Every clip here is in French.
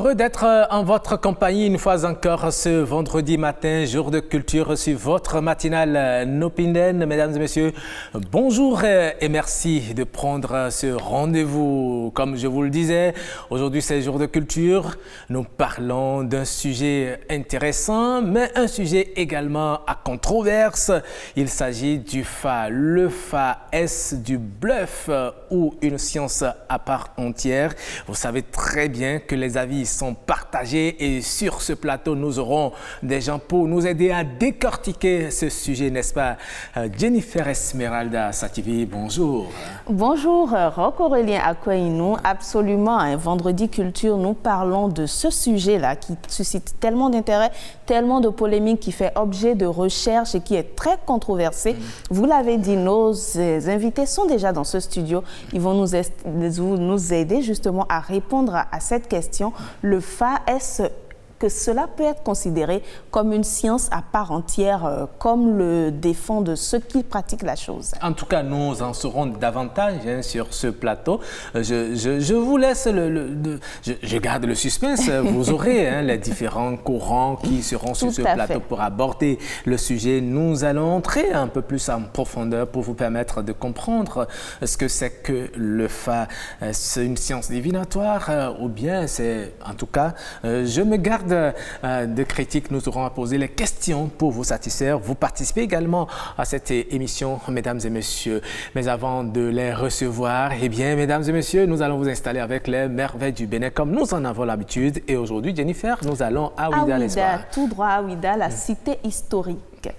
Heureux d'être en votre compagnie une fois encore ce vendredi matin, jour de culture sur votre matinale Nopinen. Mesdames et messieurs, bonjour et merci de prendre ce rendez-vous. Comme je vous le disais, aujourd'hui c'est jour de culture. Nous parlons d'un sujet intéressant, mais un sujet également à controverse. Il s'agit du FA. Le FA, est-ce du bluff ou une science à part entière? Vous savez très bien que les avis sont partagés et sur ce plateau, nous aurons des gens pour nous aider à décortiquer ce sujet, n'est-ce pas? Jennifer Esmeralda Sativi, bonjour. Bonjour, Roch Aurélien Akouainou. Absolument, un vendredi culture, nous parlons de ce sujet-là qui suscite tellement d'intérêt, tellement de polémiques, qui fait objet de recherche et qui est très controversé. Vous l'avez dit, nos invités sont déjà dans ce studio. Ils vont nous aider justement à répondre à cette question. Le FA, est-ce que cela peut être considéré comme une science à part entière, comme le défendent ceux qui pratiquent la chose? En tout cas, nous en saurons davantage sur ce plateau. Je vous laisse, je garde le suspense. Vous aurez les différents courants qui seront sur ce plateau pour aborder le sujet. Nous allons entrer un peu plus en profondeur pour vous permettre de comprendre ce que c'est que le FA. C'est une science divinatoire ou bien c'est, en tout cas, je me garde de critiques, nous aurons à poser les questions pour vous satisfaire. Vous participez également à cette émission, mesdames et messieurs. Mais avant de les recevoir, eh bien, mesdames et messieurs, nous allons vous installer avec les merveilles du Bénin, comme nous en avons l'habitude. Et aujourd'hui, Jennifer, nous allons à Ouida, Ouida, tout droit à Ouida, la cité historique.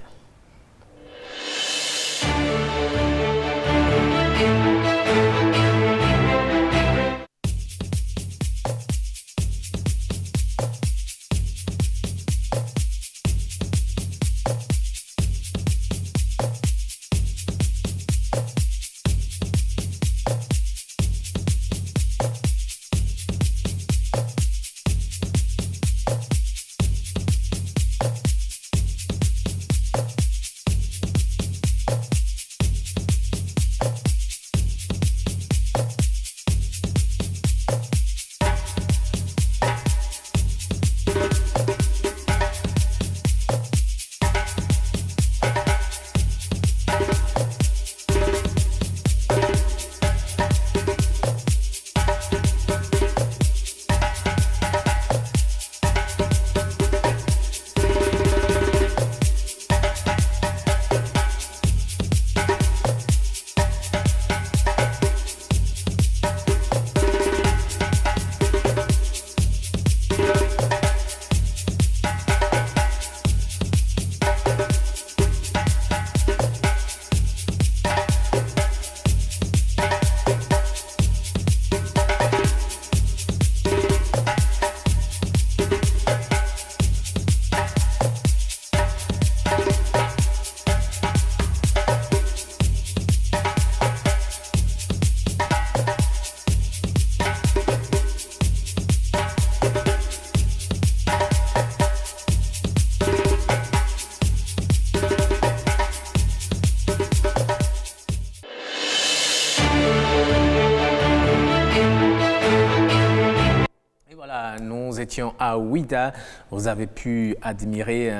À Ouida, vous avez pu admirer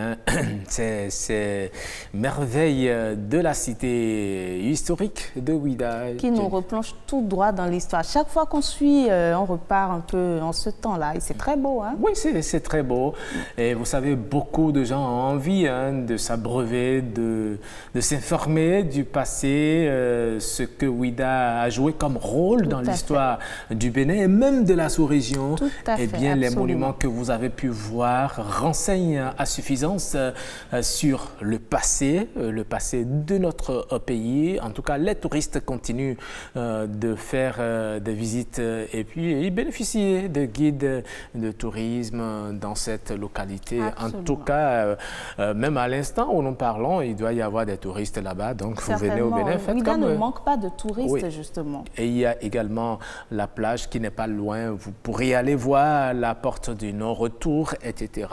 ces merveilles de la cité historique de Ouida. Qui nous replonge tout droit dans l'histoire. Chaque fois qu'on suit, on repart un peu en ce temps-là. Et c'est très beau. Hein? Oui, c'est très beau. Et vous savez, beaucoup de gens ont envie de s'abreuver, de s'informer du passé, ce que Ouida a joué comme rôle dans l'histoire du Bénin et même de la sous-région. Eh bien, les monuments que vous avez pu voir renseignent à suffisance sur le passé de notre pays. En tout cas, les touristes continuent de faire des visites et puis ils bénéficient de guides de tourisme dans cette localité. Absolument. En tout cas, même à l'instant où nous parlons, il doit y avoir des touristes là-bas. Donc, vous venez au Bénin, faites Ouida comme... ne manque pas de touristes, justement. Et il y a également la plage qui n'est pas loin. Vous pourrez aller voir la porte du non-retour, etc.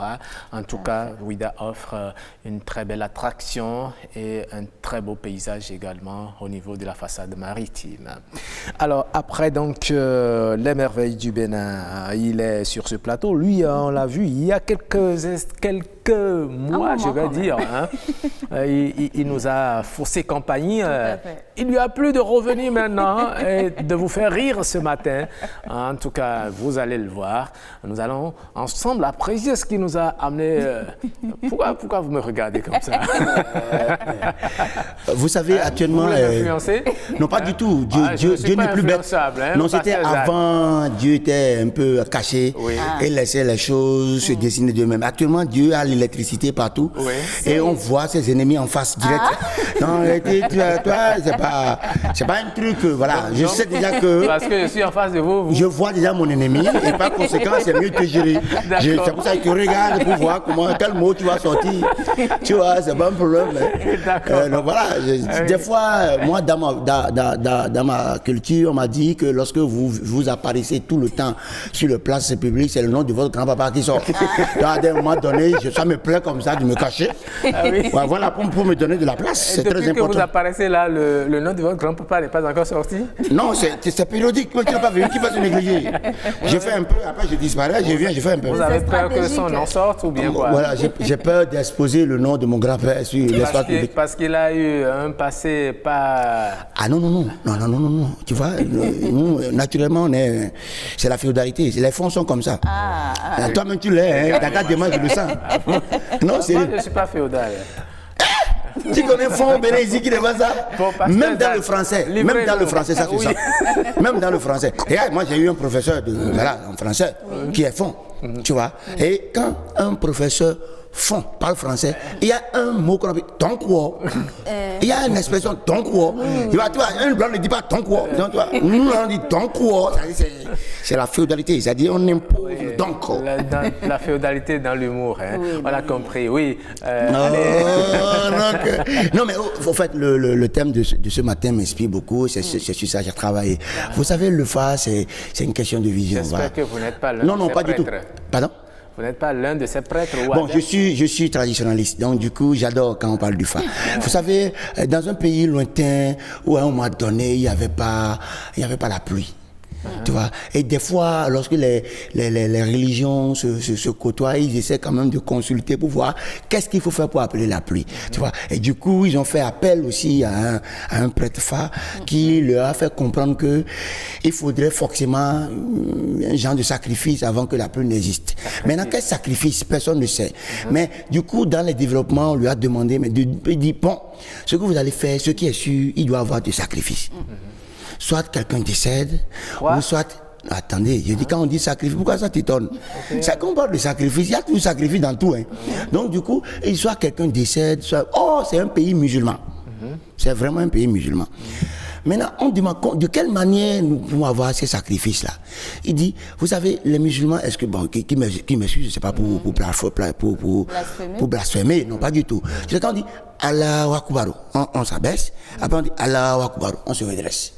En tout cas, Ouidah offre une très belle attraction et un très beau paysage également au niveau de la façade maritime. Alors, après donc les merveilles du Bénin, il est sur ce plateau. Lui, on l'a vu il y a quelques mois, je vais dire. Hein. Il nous a faussé compagnie. Il lui a plu de revenir maintenant et de vous faire rire ce matin. En tout cas, vous allez le voir. Nous allons ensemble apprécier ce qui nous a amené. Pourquoi vous me regardez comme ça? Vous savez, actuellement... Vous influencé? Non, pas du tout. Dieu n'est plus bête. Hein, non, c'était avant, Dieu était un peu caché et laissait les choses se dessiner d'eux-mêmes. Actuellement, Dieu a l'électricité partout et on voit ses ennemis en face direct. Non, toi, c'est pas un truc, voilà. Je sais déjà que... Parce que je suis en face de vous. Je vois déjà mon ennemi et par conséquent, c'est mieux de gérer. C'est pour ça que tu regardes pour voir quel mot tu vas sortir. Tu vois, c'est pas un problème. Donc voilà, des fois, moi, dans ma culture, on m'a dit que lorsque vous apparaissez tout le temps sur le place public, c'est le nom de votre grand-papa qui sort. Donc à un moment donné, ça me plaît comme ça de me cacher. Voilà, pour me donner de la place. C'est très important. Depuis que vous apparaissez là, le nom de votre grand-papa n'est pas encore sorti? Non, c'est périodique. Tu n'as pas vu qui va se négliger. Je fais un peu, après je disparais, je viens, je fais un peu. Vous avez peur que son nom sorte ou bien quoi? Voilà, j'ai peur d'exposer le nom de mon grand-père sur l'espace public. Parce qu'il a eu un passé pas... Ah non. Tu vois, nous, naturellement, c'est la féodalité. Les fonds sont comme ça. Toi-même, tu l'es. Hein. T'as demain, je le sens. Non, c'est... Moi, je ne suis pas féodal. Tu connais fond Bénin ici qui n'est pas ça? Même dans le français. Même dans le français, ça se sent. Même dans le français. Et moi, j'ai eu un professeur en français qui est fond. Tu vois. Et quand un professeur fond parle français, il y a un mot qu'on appelle ton quoi. Il y a une expression ton quoi. Tu vois, un blanc ne dit pas ton quoi. Nous, on dit ton quoi. C'est la féodalité. C'est-à-dire, on impose donc. La féodalité dans l'humour. Hein. On a compris, oui. Non, mais en fait, le thème de ce matin m'inspire beaucoup. C'est sur ça que j'ai travaillé. Vous savez, le phare, c'est une question de vision. J'espère que vous n'êtes pas l'un Non, pas du tout. Pardon? Vous n'êtes pas l'un de ces prêtres ou Bon, je suis traditionnaliste, donc du coup, j'adore quand on parle du phare. Vous savez, dans un pays lointain où à un moment donné, il n'y avait pas la pluie. Tu vois, et des fois, lorsque les religions se côtoient, ils essaient quand même de consulter pour voir qu'est-ce qu'il faut faire pour appeler la pluie. Tu vois, et du coup, ils ont fait appel aussi à un prêtre phare qui leur a fait comprendre que il faudrait forcément un genre de sacrifice avant que la pluie n'existe. Maintenant, quel sacrifice? Personne ne sait. Mais du coup, dans les développements, on lui a demandé, mais il dit, bon, ce que vous allez faire, ce qui est sûr, il doit avoir du sacrifice. Soit quelqu'un décède, ou soit... Attendez, je dis quand on dit sacrifice, pourquoi ça t'étonne? C'est qu'on parle de sacrifice, il y a tout sacrifice dans tout. Hein. Donc du coup, soit quelqu'un décède, soit... Oh, c'est un pays musulman. C'est vraiment un pays musulman. Maintenant, on demande de quelle manière nous pouvons avoir ces sacrifices-là. Il dit, vous savez, les musulmans, est-ce que, bon, qui m'excuse, c'est pas pour blasphémer, non, pas du tout. C'est quand on dit Allahu Akbar, on s'abaisse, après on dit Allahu Akbar, on se redresse.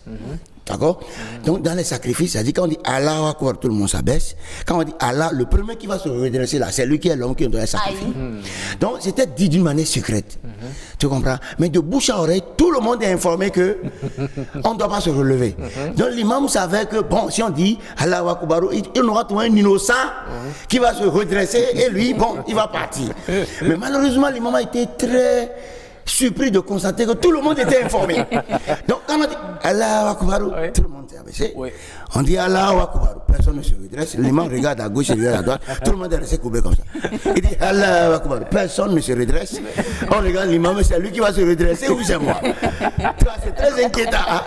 D'accord? Donc, dans les sacrifices, ça dit quand on dit Allahu Akbar, tout le monde s'abaisse. Quand on dit Allah, le premier qui va se redresser là, c'est lui qui est l'homme qui doit sacrifier. Donc, c'était dit d'une manière secrète. Tu comprends? Mais de bouche à oreille, tout le monde est informé que on ne doit pas se relever. Donc, l'imam savait que, bon, si on dit Allahu Akbar, il aura trouvé un innocent qui va se redresser et lui, bon, il va partir. Mais malheureusement, l'imam a été très surpris de constater que tout le monde était informé. Donc, quand on dit Allahu Akbar, tout le monde s'est abaissé. On dit Allahu Akbar, personne ne se redresse. L'imam regarde à gauche et regarde à droite. Tout le monde est resté courbé comme ça. Il dit Allahu Akbar, personne ne se redresse. On regarde l'imam, c'est lui qui va se redresser ou c'est moi? C'est très inquiétant. Hein?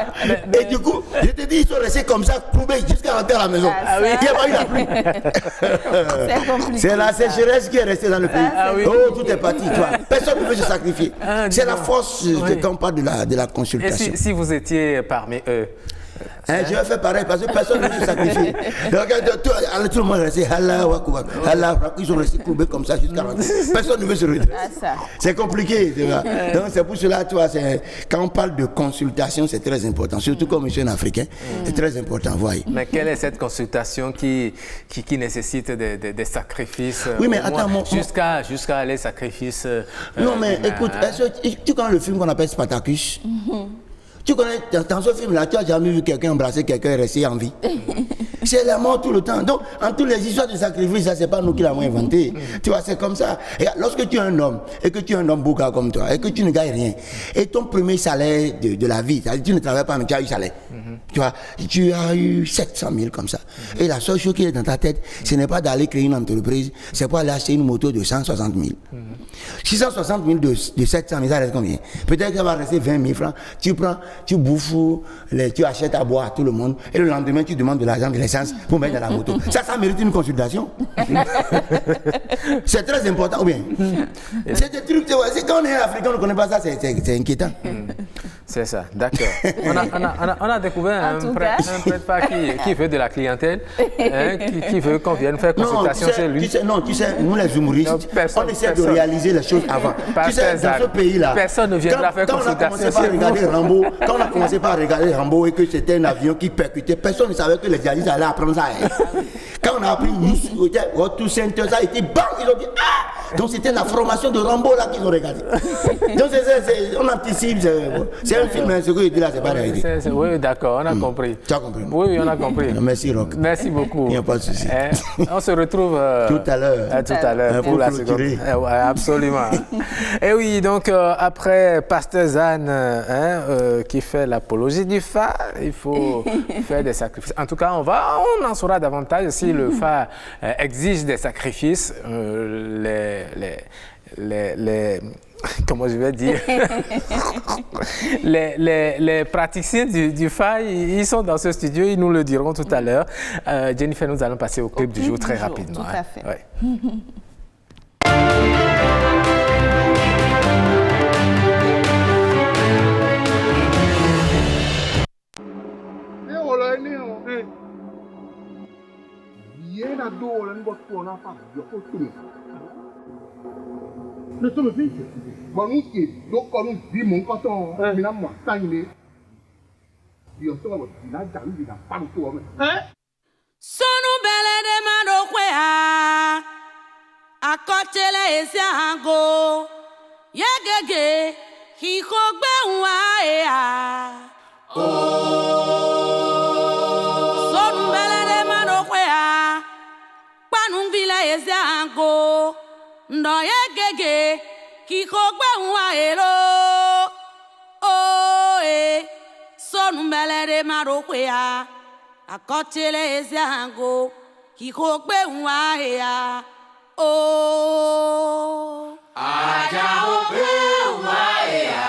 Et du coup, je te dis, ils sont restés comme ça, courbés jusqu'à rentrer à la maison. Il n'y a pas eu la pluie. C'est la sécheresse qui est restée dans le pays. Oh, tout est parti. Personne ne veut se sacrifier. C'est la force quand on parle de la consultation. Et si vous étiez parmi eux, Hein, je vais faire pareil parce que personne ne veut se sacrifier. Donc, tout le monde est resté ils sont restés courbés comme ça jusqu'à rentrer. Personne ne veut se redresser. C'est compliqué. Tu vois. Donc c'est pour cela, tu vois, quand on parle de consultation, c'est très important. Surtout comme je suis un Africain, c'est très important. Voyez. Mais quelle est cette consultation qui nécessite des sacrifices? Oui, mais attends, jusqu'à les sacrifices. Non, mais écoute, tu connais le film qu'on appelle Spartacus? Tu connais, dans ce film-là, tu n'as jamais vu quelqu'un embrasser quelqu'un et rester en vie. C'est la mort tout le temps. Donc, en toutes les histoires de sacrifice, ça, c'est pas nous qui l'avons inventé. Tu vois, c'est comme ça. Et lorsque tu es un homme, et que tu es un homme bouga comme toi, et que tu ne gagnes rien, et ton premier salaire de la vie, c'est-à-dire tu ne travailles pas, mais tu as eu salaire. Tu vois, tu as eu 700 000 comme ça. Et la seule chose qui est dans ta tête, ce n'est pas d'aller créer une entreprise, c'est pour aller acheter une moto de 160 000. 660 000 de 700 000, ça reste combien? Peut-être que ça va rester 20 000 francs. Tu prends, tu bouffes, tu achètes à boire à tout le monde, et le lendemain, tu demandes de l'argent, de l'essence pour mettre dans la moto. Ça mérite une consultation. C'est très important, ou bien? C'est des trucs, quand on est africain, on ne connaît pas ça, c'est inquiétant. C'est ça, d'accord. On a découvert un prêtre qui veut de la clientèle, qui veut qu'on vienne faire consultation chez lui. Tu sais, nous les humoristes, on essaie de réaliser les choses avant. Tu sais, dans ce pays-là, personne ne viendra faire consultation chez nous. Quand on a commencé par regarder Rambo et que c'était un avion qui percutait, personne ne savait que les djihadistes allaient apprendre ça. Quand on a appris tout Center, ça a été bam, ils ont dit ah! Donc c'était la formation de Rambo là qu'ils ont regardé. Donc on anticipe, c'est un film, ce que je dis là, c'est pas la réalité. Oui, d'accord, on a compris. Tu as compris? Oui, on a compris. Merci Rock. Merci beaucoup. Il n'y a pas de souci. On se retrouve tout à l'heure pour la seconde. Absolument. Et oui, donc après Pasteur Zane qui fait l'apologie du phare, il faut faire des sacrifices. En tout cas, on en saura davantage si le phare exige des sacrifices. Comment je vais dire, les praticiens du phare, ils sont dans ce studio, ils nous le diront tout à l'heure. Jennifer, nous allons passer au clip du jour très rapidement. Tout à fait. Ouais. Le somme fils, bon nous qui donc quand nous vivons mon canton, mais là moi ça il est, il se voit il a déjà eu pas le tour. Sonu bele de mando kwea, akotele esiango, yegege, hikogbe nwa ea. Sonu bele de mando kwea, panu vile esiango. Ndoye gege kikogbe nwa elo oe sonu melere marokwe ya akotele eziango kikogbe nwa ya o aja ogbe nwa ya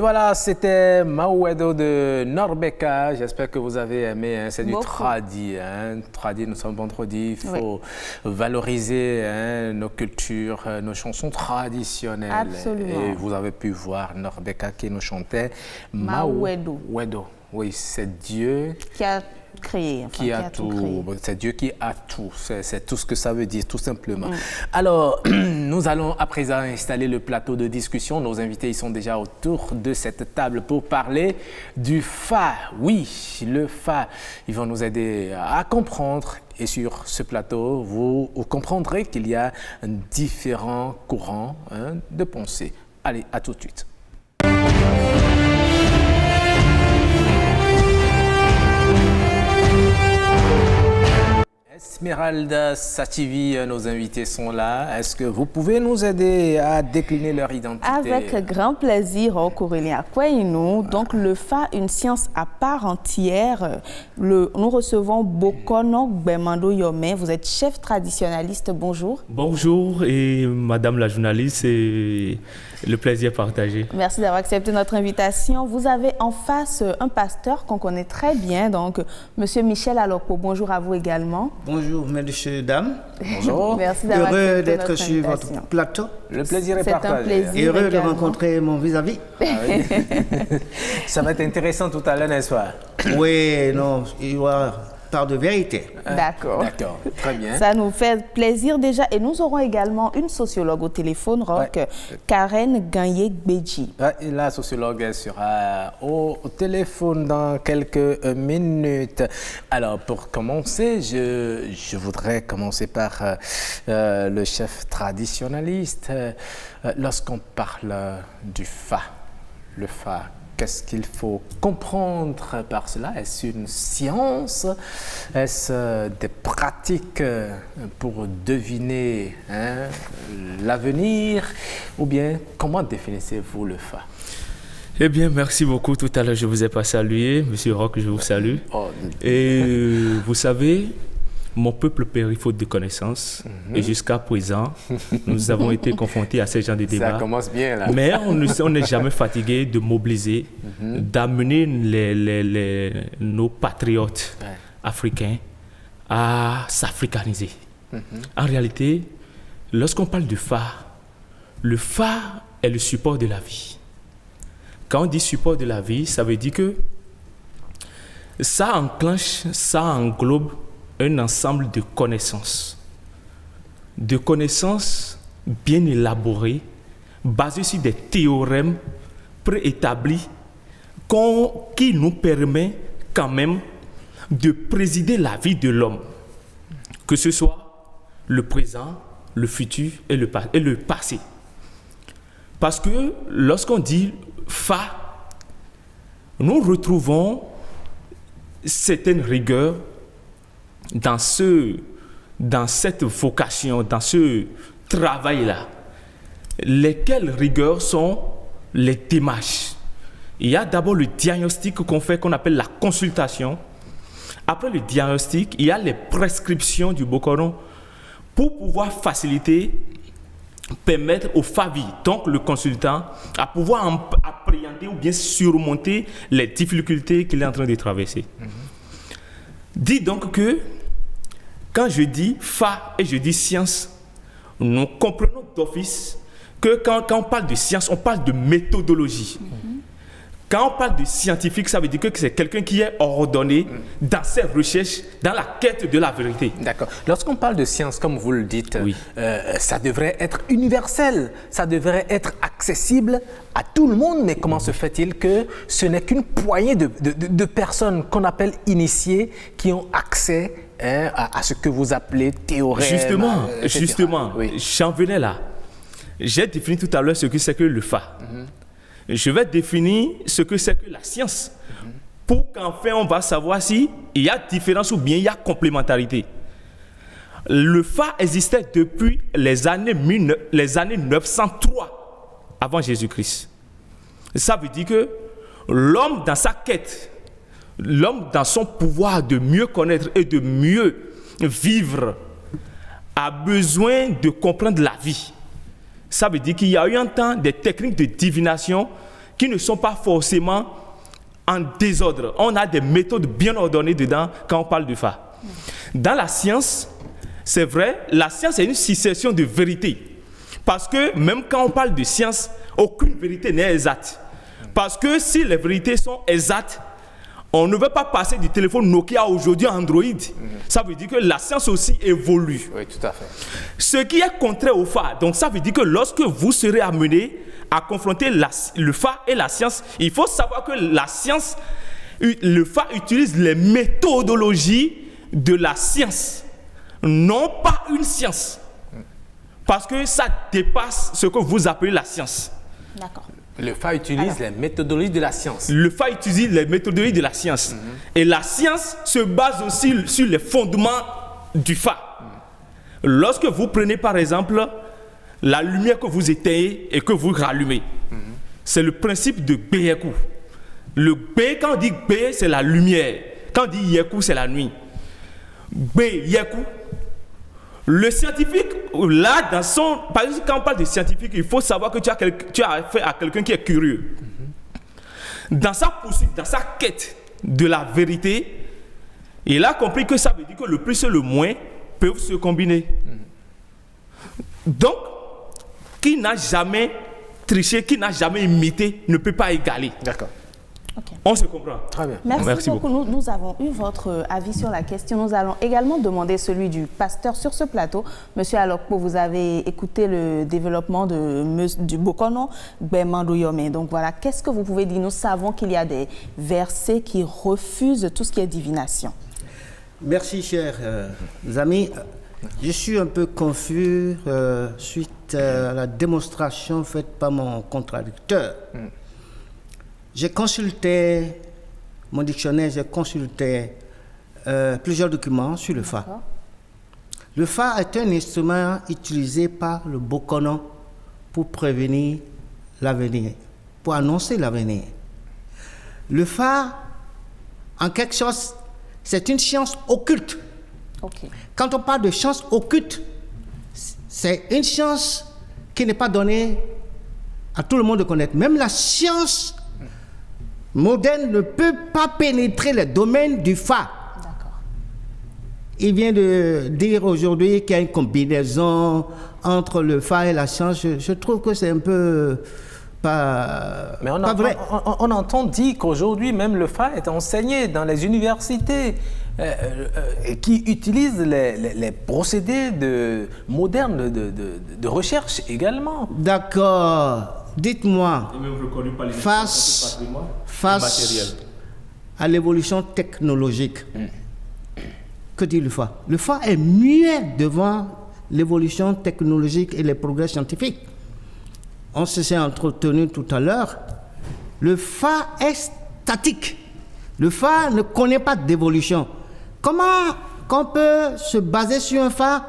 voilà, c'était Mawédo de Norbeka. J'espère que vous avez aimé. Hein. C'est du tradi. Hein. Tradi, nous sommes vendredi. Il faut valoriser nos cultures, nos chansons traditionnelles. Absolument. Et vous avez pu voir Norbeka qui nous chantait Mawédo. Oui, c'est Dieu qui a créé. Enfin, qui a tout. C'est Dieu qui a tout. C'est tout ce que ça veut dire, tout simplement. Alors, nous allons à présent installer le plateau de discussion. Nos invités ils sont déjà autour de cette table pour parler du Fa. Oui, le Fa. Ils vont nous aider à comprendre. Et sur ce plateau, vous comprendrez qu'il y a différents courants de pensée. Allez, à tout de suite. Esmeralda Sativi, nos invités sont là. Est-ce que vous pouvez nous aider à décliner leur identité? Avec grand plaisir, Aurélien Akouainou. Donc, le Fa, une science à part entière. Nous recevons Bokono Gbemando Yomé. Vous êtes chef traditionnaliste. Bonjour. Bonjour, et madame la journaliste, c'est le plaisir partagé. Merci d'avoir accepté notre invitation. Vous avez en face un pasteur qu'on connaît très bien, donc monsieur Michel Aloko. Bonjour à vous également. Bonjour, messieurs, dames. Bonjour. Merci d'avoir accepté Heureux notre d'être sur invitation. votre plateau. Le plaisir est C'est un partagé. plaisir. Heureux également. de rencontrer mon vis-à-vis. Ah oui. Ça va être intéressant tout à l'heure, n'est-ce pas? Oui, non, il y aura part de vérité. D'accord. D'accord, très bien. Ça nous fait plaisir déjà. Et nous aurons également une sociologue au téléphone, Karen Gagné-Gbedji. Et la sociologue elle sera au téléphone dans quelques minutes. Alors, pour commencer, je voudrais commencer par le chef traditionnaliste. Lorsqu'on parle du Fa, le Fa, qu'est-ce qu'il faut comprendre par cela? Est-ce une science? Est-ce des pratiques pour deviner l'avenir? Ou bien, comment définissez-vous le Fa? Eh bien, merci beaucoup. Tout à l'heure, je vous ai pas salué. Monsieur Roch, je vous salue. Et vous savez, mon peuple périt faute de connaissances. Et jusqu'à présent, nous avons été confrontés à ce genre de débats. Ça commence bien, là. Mais on n'est jamais fatigué de mobiliser, d'amener nos patriotes africains à s'africaniser. En réalité, lorsqu'on parle du Fa, le Fa est le support de la vie. Quand on dit support de la vie, ça veut dire que ça enclenche, ça englobe un ensemble de connaissances bien élaborées, basées sur des théorèmes préétablis qui nous permet quand même de présider la vie de l'homme, que ce soit le présent, le futur et le passé. Parce que lorsqu'on dit Fa, nous retrouvons certaines rigueurs dans cette vocation, dans ce travail-là. Lesquelles rigueurs sont les démarches. Il y a d'abord le diagnostic qu'on fait, qu'on appelle la consultation. Après le diagnostic, il y a les prescriptions du Bokono pour pouvoir permettre au FAVI, donc le consultant, à pouvoir appréhender ou bien surmonter les difficultés qu'il est en train de traverser. Dis donc que quand je dis Fa et je dis science, nous comprenons d'office que quand on parle de science, on parle de méthodologie. Quand on parle de scientifique, ça veut dire que c'est quelqu'un qui est ordonné dans ses recherches, dans la quête de la vérité. D'accord. Lorsqu'on parle de science, comme vous le dites, oui. Ça devrait être universel, ça devrait être accessible à tout le monde. Mais comment se fait-il que ce n'est qu'une poignée de personnes qu'on appelle initiées qui ont accès à ce que vous appelez théorème? Justement, oui. J'en venais là. J'ai défini tout à l'heure ce que c'est que le Fa. Je vais définir ce que c'est que la science pour qu'enfin on va savoir s'il y a différence ou bien il y a complémentarité. Le Fa existait depuis les années 903 avant Jésus-Christ. Ça veut dire que l'homme dans sa quête, l'homme dans son pouvoir de mieux connaître et de mieux vivre a besoin de comprendre la vie. Ça veut dire qu'il y a eu un temps des techniques de divination qui ne sont pas forcément en désordre. On a des méthodes bien ordonnées dedans quand on parle du Fa. Dans la science, c'est vrai, la science est une succession de vérités. Parce que même quand on parle de science, aucune vérité n'est exacte. Parce que si les vérités sont exactes, on ne veut pas passer du téléphone Nokia aujourd'hui à Android. Ça veut dire que la science aussi évolue. Oui, tout à fait. Ce qui est contraire au Fa, donc ça veut dire que lorsque vous serez amené à confronter le Fa et la science, il faut savoir que la science, le Fa utilise les méthodologies de la science, non pas une science. Parce que ça dépasse ce que vous appelez la science. D'accord. Le Fa utilise les méthodologies de la science. Le Fa utilise les méthodologies de la science. Et la science se base aussi sur les fondements du Fa. Lorsque vous prenez par exemple la lumière que vous éteignez et que vous rallumez, c'est le principe de Beyeku. Le B, quand on dit B, c'est la lumière. Quand on dit Yeku, c'est la nuit. Beyeku. Le scientifique, là, par exemple, quand on parle de scientifique, il faut savoir que tu as affaire à quelqu'un qui est curieux. Dans sa poursuite, dans sa quête de la vérité, il a compris que ça veut dire que le plus et le moins peuvent se combiner. Donc, qui n'a jamais triché, qui n'a jamais imité, ne peut pas égaler. D'accord. Okay. On se comprend. Très bien. Merci beaucoup. Nous avons eu votre avis sur la question. Nous allons également demander celui du pasteur sur ce plateau. Monsieur Alokpo, vous avez écouté le développement du Bokono Gbemandou-Yome. Donc voilà, qu'est-ce que vous pouvez dire? Nous savons qu'il y a des versets qui refusent tout ce qui est divination. Merci, chers amis. Je suis un peu confus suite à la démonstration faite par mon contradicteur. J'ai consulté mon dictionnaire, j'ai consulté plusieurs documents sur le Fa. Le Fa est un instrument utilisé par le Bokono pour prévenir l'avenir, pour annoncer l'avenir. Le Fa, en quelque chose, c'est une science occulte. Okay. Quand on parle de science occulte, c'est une science qui n'est pas donnée à tout le monde de connaître. Même la science moderne ne peut pas pénétrer les domaines du Fa. D'accord. Il vient de dire aujourd'hui qu'il y a une combinaison entre le Fa et la science. Je trouve que c'est un peu pas vrai. On entend dire qu'aujourd'hui, même le Fa est enseigné dans les universités qui utilisent les procédés modernes de recherche également. D'accord. Dites-moi, face à l'évolution technologique, que dit le Fa? Le Fa est muet devant l'évolution technologique et les progrès scientifiques. On s'est entretenu tout à l'heure. Le Fa est statique. Le Fa ne connaît pas d'évolution. Comment qu'on peut se baser sur un Fa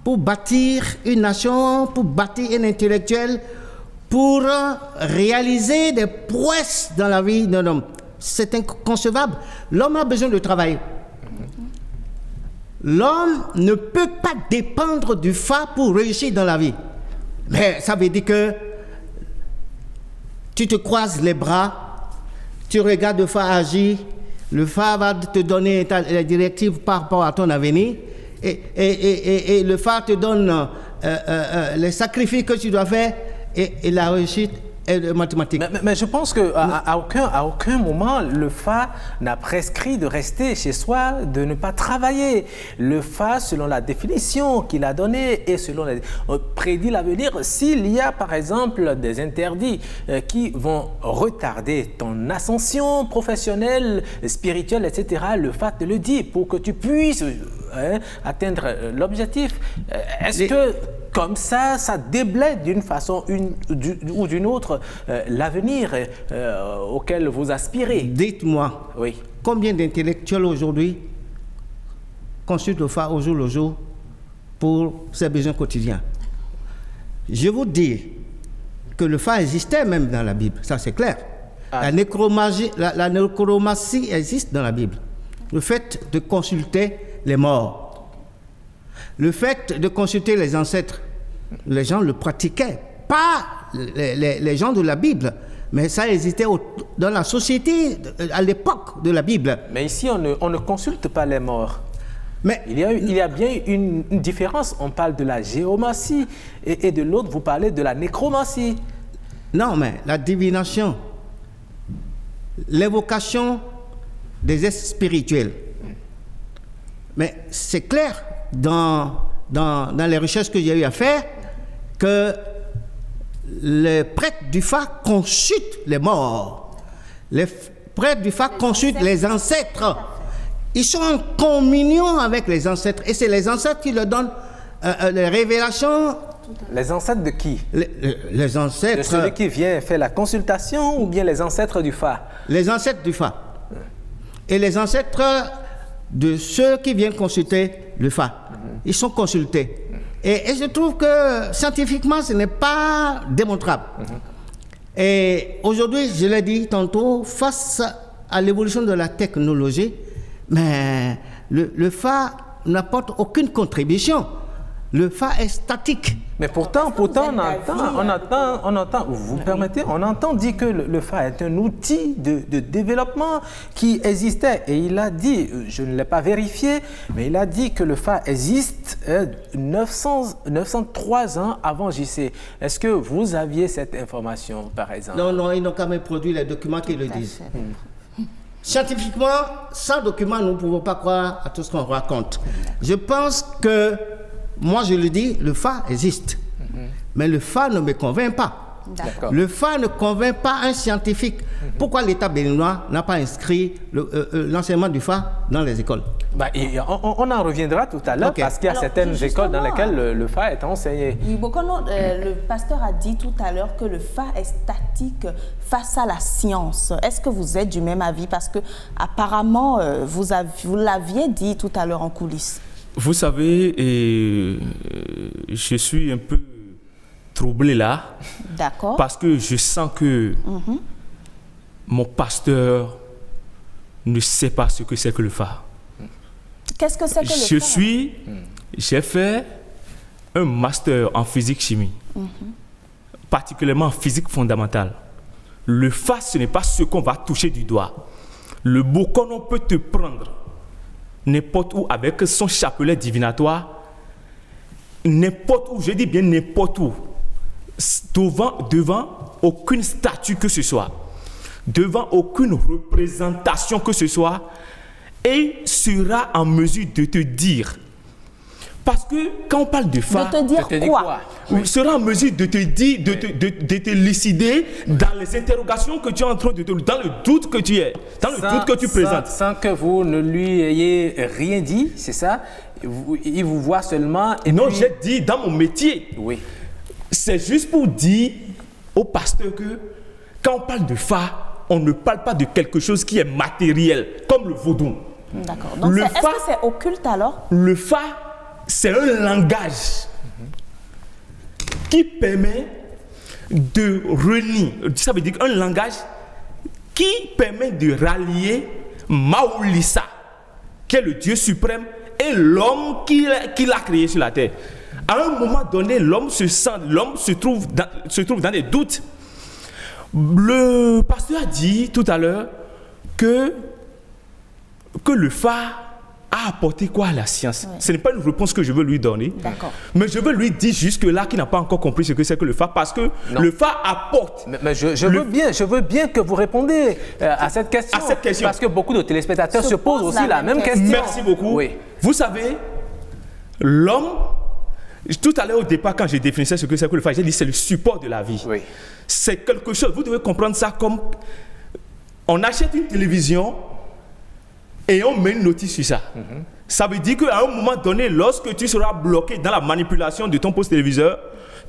pour bâtir une nation, pour bâtir un intellectuel, pour réaliser des prouesses dans la vie d'un homme? C'est inconcevable. L'homme a besoin de travail. L'homme ne peut pas dépendre du Fa pour réussir dans la vie. Mais ça veut dire que tu te croises les bras, tu regardes le Fa agir, le Fa va te donner les directives par rapport à ton avenir, et le Fa te donne les sacrifices que tu dois faire, et la réussite est mathématique. Mais je pense qu'à aucun moment, le Fa n'a prescrit de rester chez soi, de ne pas travailler. Le Fa, selon la définition qu'il a donnée et selon prédit l'avenir, s'il y a par exemple des interdits qui vont retarder ton ascension professionnelle, spirituelle, etc., le Fa te le dit pour que tu puisses atteindre l'objectif. Est-ce que comme ça déblaye d'une façon ou d'une autre l'avenir auquel vous aspirez? Dites-moi, oui. Combien d'intellectuels aujourd'hui consultent le Fa au jour le jour pour ses besoins quotidiens? Je vous dis que le Fa existait même dans la Bible, ça c'est clair. La nécromancie existe dans la Bible. Le fait de consulter les morts, le fait de consulter les ancêtres, les gens le pratiquaient, pas les gens de la Bible. Mais ça existait dans la société à l'époque de la Bible. Mais ici, on ne consulte pas les morts. Mais Il y a bien une différence. On parle de la géomancie et de l'autre, vous parlez de la nécromancie. non, mais la divination, l'évocation des êtres spirituels. Mais c'est clair dans les recherches que j'ai eu à faire que les prêtres du Fa consultent les morts. Les prêtres du Fa consultent les ancêtres. Ils sont en communion avec les ancêtres. Et c'est les ancêtres qui leur donnent les révélations. Les ancêtres de qui? Les ancêtres. De celui qui vient faire la consultation ou bien les ancêtres du Fa? Les ancêtres du Fa. Et les ancêtres de ceux qui viennent consulter le Fa. Ils sont consultés. Et je trouve que scientifiquement, ce n'est pas démontrable. Et aujourd'hui, je l'ai dit tantôt, face à l'évolution de la technologie, mais le Fa n'apporte aucune contribution. Le Fa est statique. Mais pourtant on entend, vous me permettez, on entend dire que le Fa est un outil de développement qui existait. Et il a dit, je ne l'ai pas vérifié, mais il a dit que le Fa existe 903 ans avant JC. Est-ce que vous aviez cette information, par exemple? Non, ils n'ont quand même produit les documents qui le disent. Scientifiquement, sans document, nous ne pouvons pas croire à tout ce qu'on raconte. Je pense que, moi je le dis, le Fa existe. Mais le Fa ne me convainc pas. D'accord. Le Fa ne convainc pas un scientifique. Pourquoi l'État béninois n'a pas inscrit l'enseignement du Fa dans les écoles? On en reviendra tout à l'heure, Ok. parce qu'il y a Alors, certaines écoles dans justement, lesquelles le Fa est enseigné. Bokono, le pasteur a dit tout à l'heure que le Fa est statique face à la science. Est-ce que vous êtes du même avis? Parce que apparemment, vous l'aviez dit tout à l'heure en coulisses. Vous savez, je suis un peu troublé là, D'accord. parce que je sens que mon pasteur ne sait pas ce que c'est que le Fa. Qu'est-ce que c'est que le Fa? J'ai fait un master en physique-chimie, particulièrement en physique fondamentale. Le Fa, ce n'est pas ce qu'on va toucher du doigt. Le Bokono peut te prendre n'importe où avec son chapelet divinatoire, n'importe où, je dis bien n'importe où, devant aucune statue que ce soit, devant aucune représentation que ce soit, et sera en mesure de te dire. Parce que quand on parle de Fa, De te dire quoi? il sera en mesure de te dire, de te lucider dans les interrogations que tu es en train de te, dans le doute que tu es, dans le doute que tu présentes. Sans que vous ne lui ayez rien dit, c'est ça? Il vous voit seulement. Et Non, puis... j'ai dit dans mon métier. Oui. C'est juste pour dire au pasteur que quand on parle de Fa, on ne parle pas de quelque chose qui est matériel, comme le vaudou. D'accord. Donc, Le est-ce Fa- que c'est occulte alors? Le Fa, c'est un langage qui permet de relier. Ça veut dire un langage qui permet de rallier Maulissa, qui est le Dieu suprême, et l'homme qui l'a créé sur la terre. À un moment donné, l'homme se trouve dans des doutes. Le pasteur a dit tout à l'heure que le Fa a apporté quoi à la science? Oui. Ce n'est pas une réponse que je veux lui donner. D'accord. Mais je veux lui dire jusque-là qu'il n'a pas encore compris ce que c'est que le Fa, parce que Non. le Fa apporte. Mais je veux bien que vous répondez à cette question. À cette question. Parce que beaucoup de téléspectateurs se posent aussi la même question. Merci beaucoup. Oui. Vous savez, l'homme, tout à l'heure au départ, quand j'ai définissais ce que c'est que le Fa, j'ai dit c'est le support de la vie. Oui. C'est quelque chose, vous devez comprendre ça comme on achète une télévision et on met une notice sur ça. Ça veut dire qu'à un moment donné, lorsque tu seras bloqué dans la manipulation de ton poste téléviseur,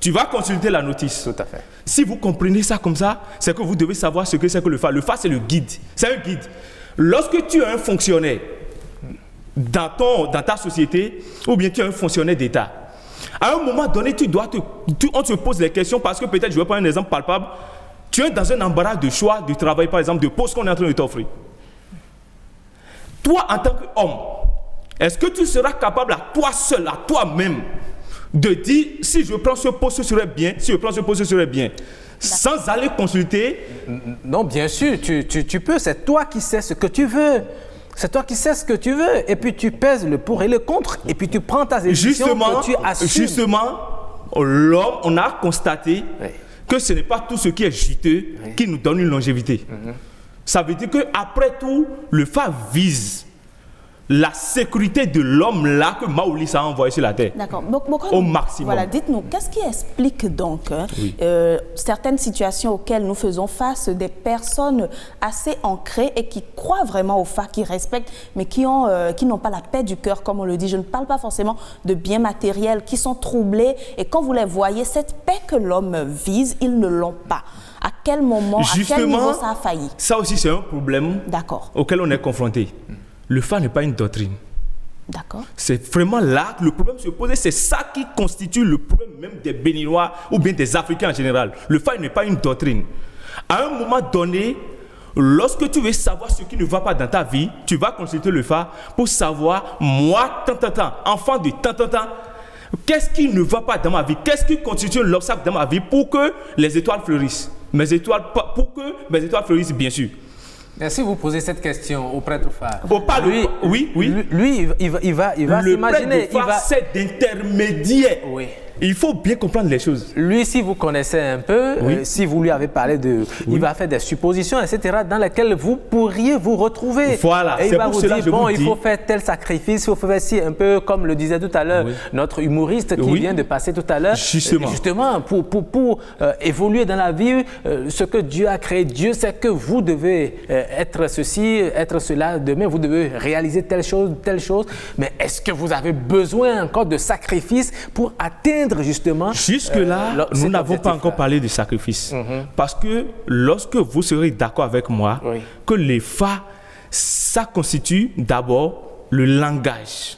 tu vas consulter la notice. Tout à fait. Si vous comprenez ça comme ça, c'est que vous devez savoir ce que c'est que le Fa. Le Fa, c'est le guide. C'est un guide. Lorsque tu es un fonctionnaire dans ta société, ou bien tu es un fonctionnaire d'État, à un moment donné, on te pose les questions parce que peut-être, je vais prendre un exemple palpable, tu es dans un embarras de choix de travail, par exemple, de poste qu'on est en train de t'offrir. Toi, en tant qu'homme, est-ce que tu seras capable à toi seul, à toi-même, de dire si je prends ce poste, ce serait bien, si je prends ce poste, ce serait bien? sans aller consulter. Non, bien sûr, tu peux. C'est toi qui sais ce que tu veux. C'est toi qui sais ce que tu veux. Et puis tu pèses le pour et le contre. Et puis tu prends ta décision que tu assumes. Justement, l'homme, on a constaté que ce n'est pas tout ce qui est juteux qui nous donne une longévité. Ça veut dire qu'après tout, le FA vise la sécurité de l'homme là que Maoulis a envoyé sur la terre. D'accord. Au maximum. Voilà, dites-nous, qu'est-ce qui explique donc certaines situations auxquelles nous faisons face, des personnes assez ancrées et qui croient vraiment au FA, qui respectent, mais qui n'ont pas la paix du cœur, comme on le dit. Je ne parle pas forcément de biens matériels, qui sont troublés. Et quand vous les voyez, cette paix que l'homme vise, ils ne l'ont pas. À quel moment, justement, à quel niveau ça a failli? Ça aussi, c'est un problème auquel on est confronté. Le FA n'est pas une doctrine. D'accord. C'est vraiment là que le problème se pose. C'est ça qui constitue le problème même des Béninois ou bien des Africains en général. Le FA n'est pas une doctrine. À un moment donné, lorsque tu veux savoir ce qui ne va pas dans ta vie, tu vas consulter le FA pour savoir, moi, enfant de tant, qu'est-ce qui ne va pas dans ma vie? Qu'est-ce qui constitue l'obstacle dans ma vie pour que les étoiles fleurissent? Pour que mes étoiles fleurissent, bien sûr. Si vous posez cette question au prêtre phare, lui, il va le s'imaginer. Prêtre phare, c'est d'intermédiaire. Oui. Il faut bien comprendre les choses. Lui, si vous connaissez un peu, si vous lui avez parlé il va faire des suppositions, etc., dans lesquelles vous pourriez vous retrouver. Voilà, et il va vous dire, il faut faire tel sacrifice, il faut faire ci, un peu comme le disait tout à l'heure notre humoriste qui vient de passer tout à l'heure. Justement, pour évoluer dans la vie, ce que Dieu a créé, Dieu sait que vous devez être ceci, être cela, demain vous devez réaliser telle chose, mais est-ce que vous avez besoin encore de sacrifices pour atteindre justement. Jusque-là, nous n'avons pas encore parlé de sacrifice. Parce que lorsque vous serez d'accord avec moi, que les FA, ça constitue d'abord le langage.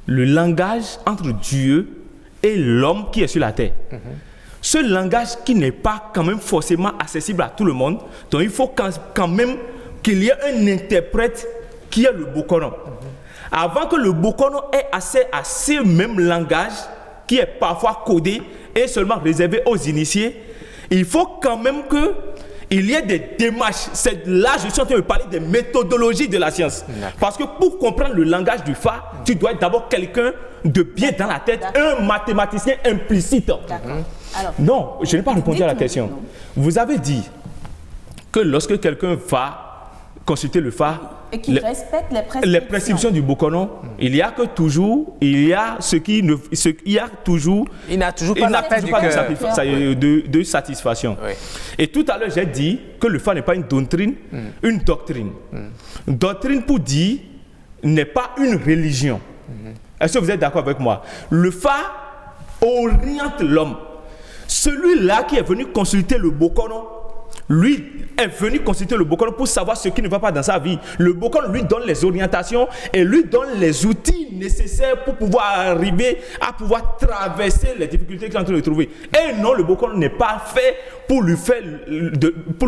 Le langage entre Dieu et l'homme qui est sur la terre. Ce langage qui n'est pas quand même forcément accessible à tout le monde, donc il faut quand même qu'il y ait un interprète qui est le Bokono. Avant que le Bokono ait accès à ce même langage, qui est parfois codé et seulement réservé aux initiés, il faut quand même qu'il y ait des démarches. Là, je suis en train de parler des méthodologies de la science. Parce que pour comprendre le langage du FA, tu dois être d'abord quelqu'un de bien dans la tête, un mathématicien implicite. Alors, non, je n'ai pas répondu à la question. Non. Vous avez dit que lorsque quelqu'un va consulter le FA, et qui respecte les prescriptions du Bokono, il y a toujours pas la paix du cœur de satisfaction. Et tout à l'heure, j'ai dit que le FA n'est pas une doctrine, une doctrine. Doctrine pour dire n'est pas une religion. Est-ce que vous êtes d'accord avec moi? Le FA oriente l'homme. Celui-là qui est venu consulter le Bokono, lui est venu consulter le Bokono pour savoir ce qui ne va pas dans sa vie. Le Bokono lui donne les orientations et lui donne les outils nécessaires pour pouvoir arriver à pouvoir traverser les difficultés qu'il est en train de trouver. Et non, le Bokono n'est pas fait pour lui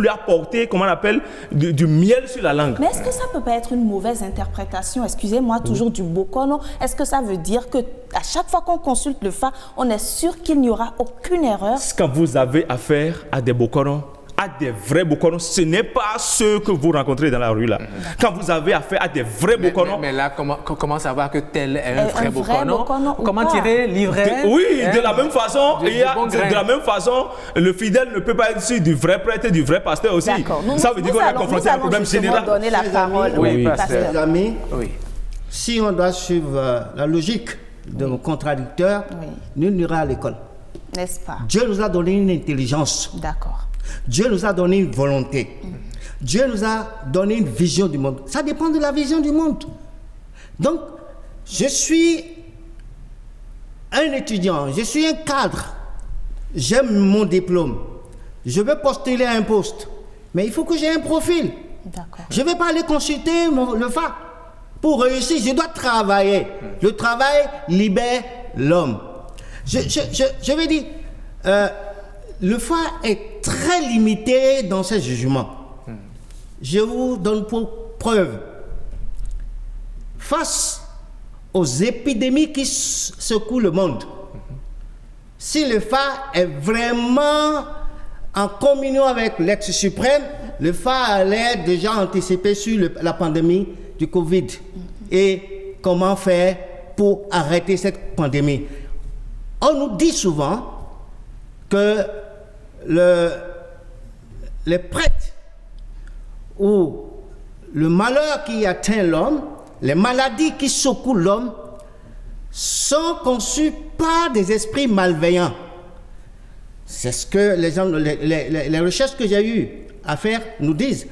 apporter, comment on appelle, du miel sur la langue. Mais est-ce que ça peut pas être une mauvaise interprétation, excusez-moi, toujours du Bokono? Est-ce que ça veut dire que à chaque fois qu'on consulte le FA, on est sûr qu'il n'y aura aucune erreur? Quand vous avez affaire à des Bokono, à des vrais Bokono, ce n'est pas ceux que vous rencontrez dans la rue là. Quand vous avez affaire à des vrais Bokono... Mais là, comment savoir que tel est un vrai Bokono? Comment tirer livret? De la même façon, de la même façon, le fidèle ne peut pas être sûr du vrai prêtre et du vrai pasteur aussi. Ça veut dire qu'on est confronté à un problème général. Donner la parole pasteur. Amis, si on doit suivre la logique de nos contradicteurs, nul n'ira à l'école. N'est-ce pas? Dieu nous a donné une intelligence. D'accord. Dieu nous a donné une volonté. Dieu nous a donné une vision du monde. Ça dépend de la vision du monde. Donc, je suis un étudiant, je suis un cadre. J'aime mon diplôme. Je veux postuler à un poste. Mais il faut que j'ai un profil. D'accord. Je ne vais pas aller consulter le FA. Pour réussir, je dois travailler. Le travail libère l'homme. Je vais dire... le FA est très limité dans ses jugements. Je vous donne pour preuve. Face aux épidémies qui secouent le monde, si le FA est vraiment en communion avec l'être suprême, le Fa allait déjà anticiper sur la pandémie du Covid et comment faire pour arrêter cette pandémie. On nous dit souvent que les prêtres ou le malheur qui atteint l'homme, les maladies qui secouent l'homme, sont conçues par des esprits malveillants. C'est ce que les recherches que j'ai eues à faire nous disent.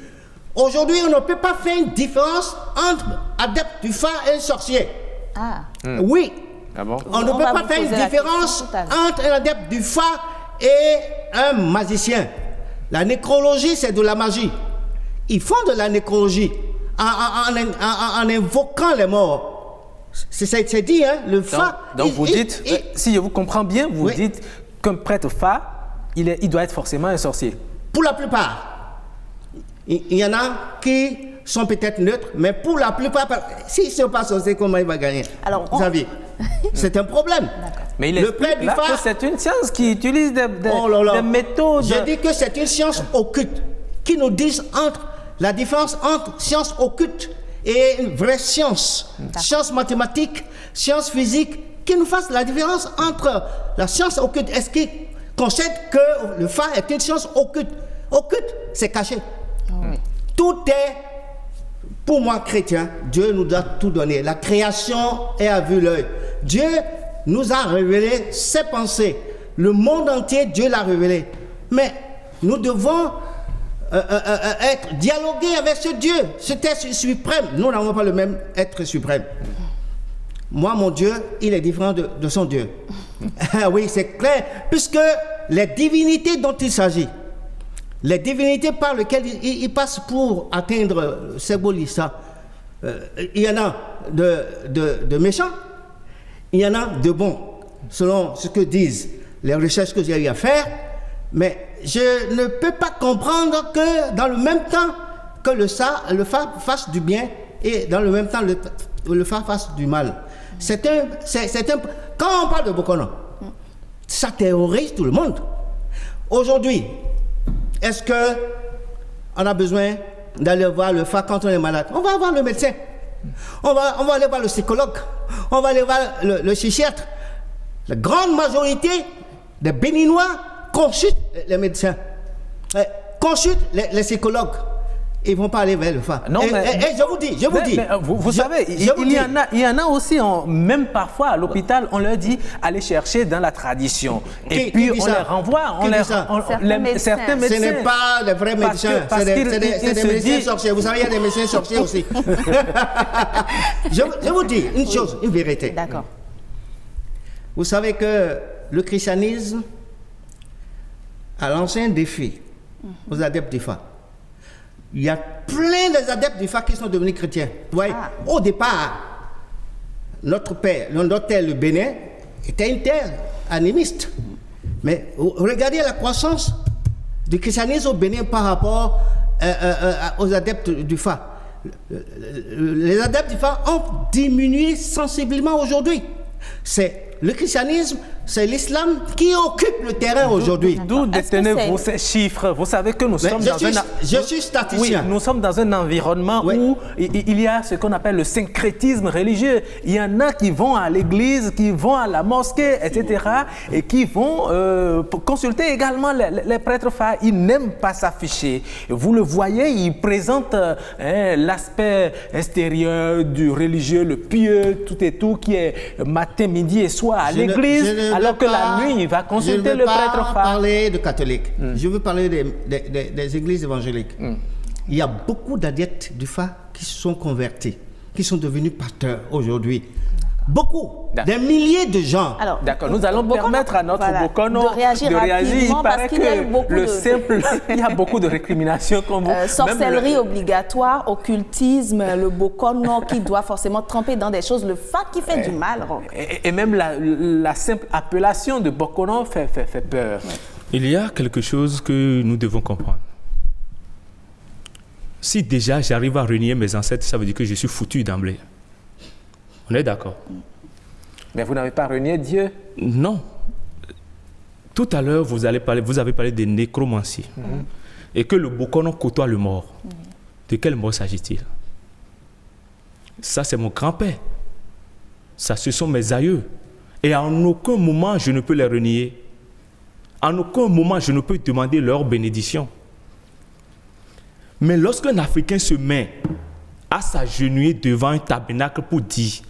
Aujourd'hui, on ne peut pas faire une différence entre adepte du Fa et un sorcier. Ah. Oui. Ah bon? On ne peut pas faire une différence entre un adepte du Fa et un magicien. La nécrologie, c'est de la magie. Ils font de la nécrologie en invoquant les morts. C'est dit, hein, le Fa. Donc vous dites, si je vous comprends bien, vous dites qu'un prêtre Fa, il doit être forcément un sorcier. Pour la plupart. Il y en a qui sont peut-être neutres, mais pour la plupart, s'ils ne sont pas sorciers, comment il va gagner? Alors, Xavier, c'est un problème. Mais il le prêtre du Fa, que c'est une science qui utilise des méthodes. Je dis que c'est une science occulte qui nous dit la différence entre science occulte et une vraie science. Science mathématique, science physique, qui nous fasse la différence entre la science occulte. Est-ce qu'il concède que le Fa est une science occulte? Occulte, c'est caché. Oui. Tout est, pour moi chrétien, Dieu nous a tout donné. La création est à vue l'œil. Dieu nous a révélé ses pensées. Le monde entier, Dieu l'a révélé. Mais nous devons dialoguer avec ce Dieu, cet être suprême. Nous n'avons pas le même être suprême. Moi, mon Dieu, il est différent de son Dieu. Oui, c'est clair. Puisque les divinités dont il s'agit, les divinités par lesquelles il passe pour atteindre Sebolissa, il y en a de méchants, il y en a de bons, selon ce que disent les recherches que j'ai eu à faire. Mais je ne peux pas comprendre que dans le même temps que le Fa fasse du bien et dans le même temps le Fa fasse du mal. Quand on parle de Bokono, ça terrorise tout le monde. Aujourd'hui, est-ce qu'on a besoin d'aller voir le Fa quand on est malade? On va voir le médecin. On va aller voir le psychologue. On va aller voir le psychiatre. La grande majorité des Béninois consultent les médecins, consultent les psychologues. Ils ne vont pas aller vers le Fa. Non, et je vous dis. Vous savez, il y en a aussi, même parfois à l'hôpital, on leur dit aller chercher dans la tradition. Et puis on les renvoie. Certains médecins. Ce n'est pas les vrais médecins, c'est des médecins sorciers. Vous savez, il y a des médecins sorciers aussi. Je vous dis une chose, une vérité. D'accord. Vous savez que le christianisme a lancé un défi aux adeptes du Fa. Il y a plein d'adeptes du Fa qui sont devenus chrétiens. Vous voyez, au départ, notre père, le Bénin, était une terre animiste. Mais regardez la croissance du christianisme au Bénin par rapport aux adeptes du Fa. Les adeptes du Fa ont diminué sensiblement aujourd'hui. Le christianisme, c'est l'islam qui occupe le terrain aujourd'hui. D'où détenez-vous ces chiffres? Vous savez que nous sommes je suis statisticien. Oui, nous sommes dans un environnement où il y a ce qu'on appelle le syncrétisme religieux. Il y en a qui vont à l'église, qui vont à la mosquée, etc. et qui vont consulter également les prêtres Fa. Ils n'aiment pas s'afficher. Vous le voyez, ils présentent l'aspect extérieur du religieux, le pieux, tout et tout, qui est matin, midi et soir à l'église, alors que la nuit, il va consulter le prêtre Fa. Je ne veux pas parler de catholiques. Je veux parler des églises évangéliques. Il y a beaucoup d'adeptes du Fa qui se sont convertis, qui sont devenus pasteurs aujourd'hui. Beaucoup, des milliers de gens. Alors, d'accord, nous allons permettre à notre Bokono de réagir. Il paraît que il y a beaucoup de récriminations comme vous. Sorcellerie obligatoire, occultisme, le Bokono qui doit forcément tremper dans des choses, le Fa qui fait du mal. Et même la simple appellation de Bokono fait peur. Il y a quelque chose que nous devons comprendre. Si déjà j'arrive à renier mes ancêtres, ça veut dire que je suis foutu d'emblée. On est d'accord? Mais vous n'avez pas renié Dieu? Non. tout à l'heure, vous avez parlé de nécromancie. Et que le Bokono côtoie le mort. De quel mort s'agit-il? Ça, c'est mon grand-père. Ça, ce sont mes aïeux. Et en aucun moment, je ne peux les renier. En aucun moment, je ne peux demander leur bénédiction. Mais lorsqu'un Africain se met à s'agenouiller devant un tabernacle pour dire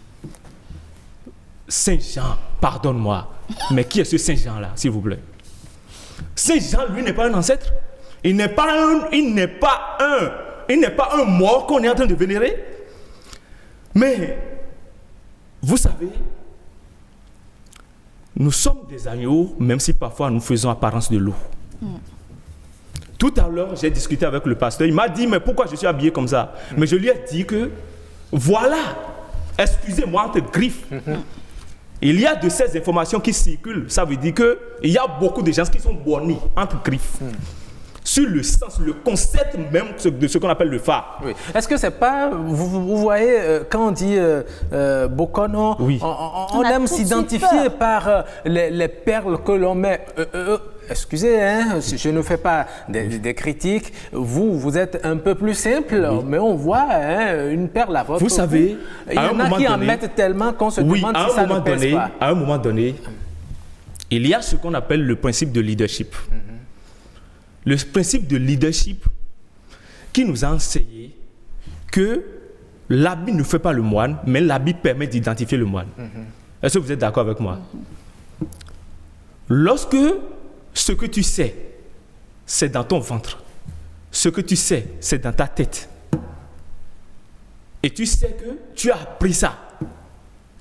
« Saint-Jean, pardonne-moi », mais qui est ce Saint-Jean-là, s'il vous plaît? Saint-Jean, lui, n'est pas un ancêtre. Il n'est pas un mort qu'on est en train de vénérer. Mais, vous savez, nous sommes des agneaux, même si parfois nous faisons apparence de loup. Tout à l'heure, j'ai discuté avec le pasteur. Il m'a dit, mais pourquoi je suis habillé comme ça? Mais je lui ai dit que, voilà, excusez-moi, entre griffes. Il y a de ces informations qui circulent. Ça veut dire qu'il y a beaucoup de gens qui sont bornés entre griffes. Sur le sens, le concept même de ce qu'on appelle le phare. Oui. Est-ce que c'est pas, vous voyez, quand on dit Bokono, oui. on aime s'identifier par les perles que l'on met. Excusez, hein, je ne fais pas des critiques. Vous êtes un peu plus simple, oui. Mais on voit une perle à votre. Vous savez, il y en a qui en mettent tellement qu'on se demande si ça ne pèse pas. À un moment donné, il y a ce qu'on appelle le principe de leadership. Le principe de leadership qui nous a enseigné que l'habit ne fait pas le moine, mais l'habit permet d'identifier le moine. Est-ce que vous êtes d'accord avec moi? Lorsque ce que tu sais, c'est dans ton ventre, ce que tu sais, c'est dans ta tête, et tu sais que tu as appris ça,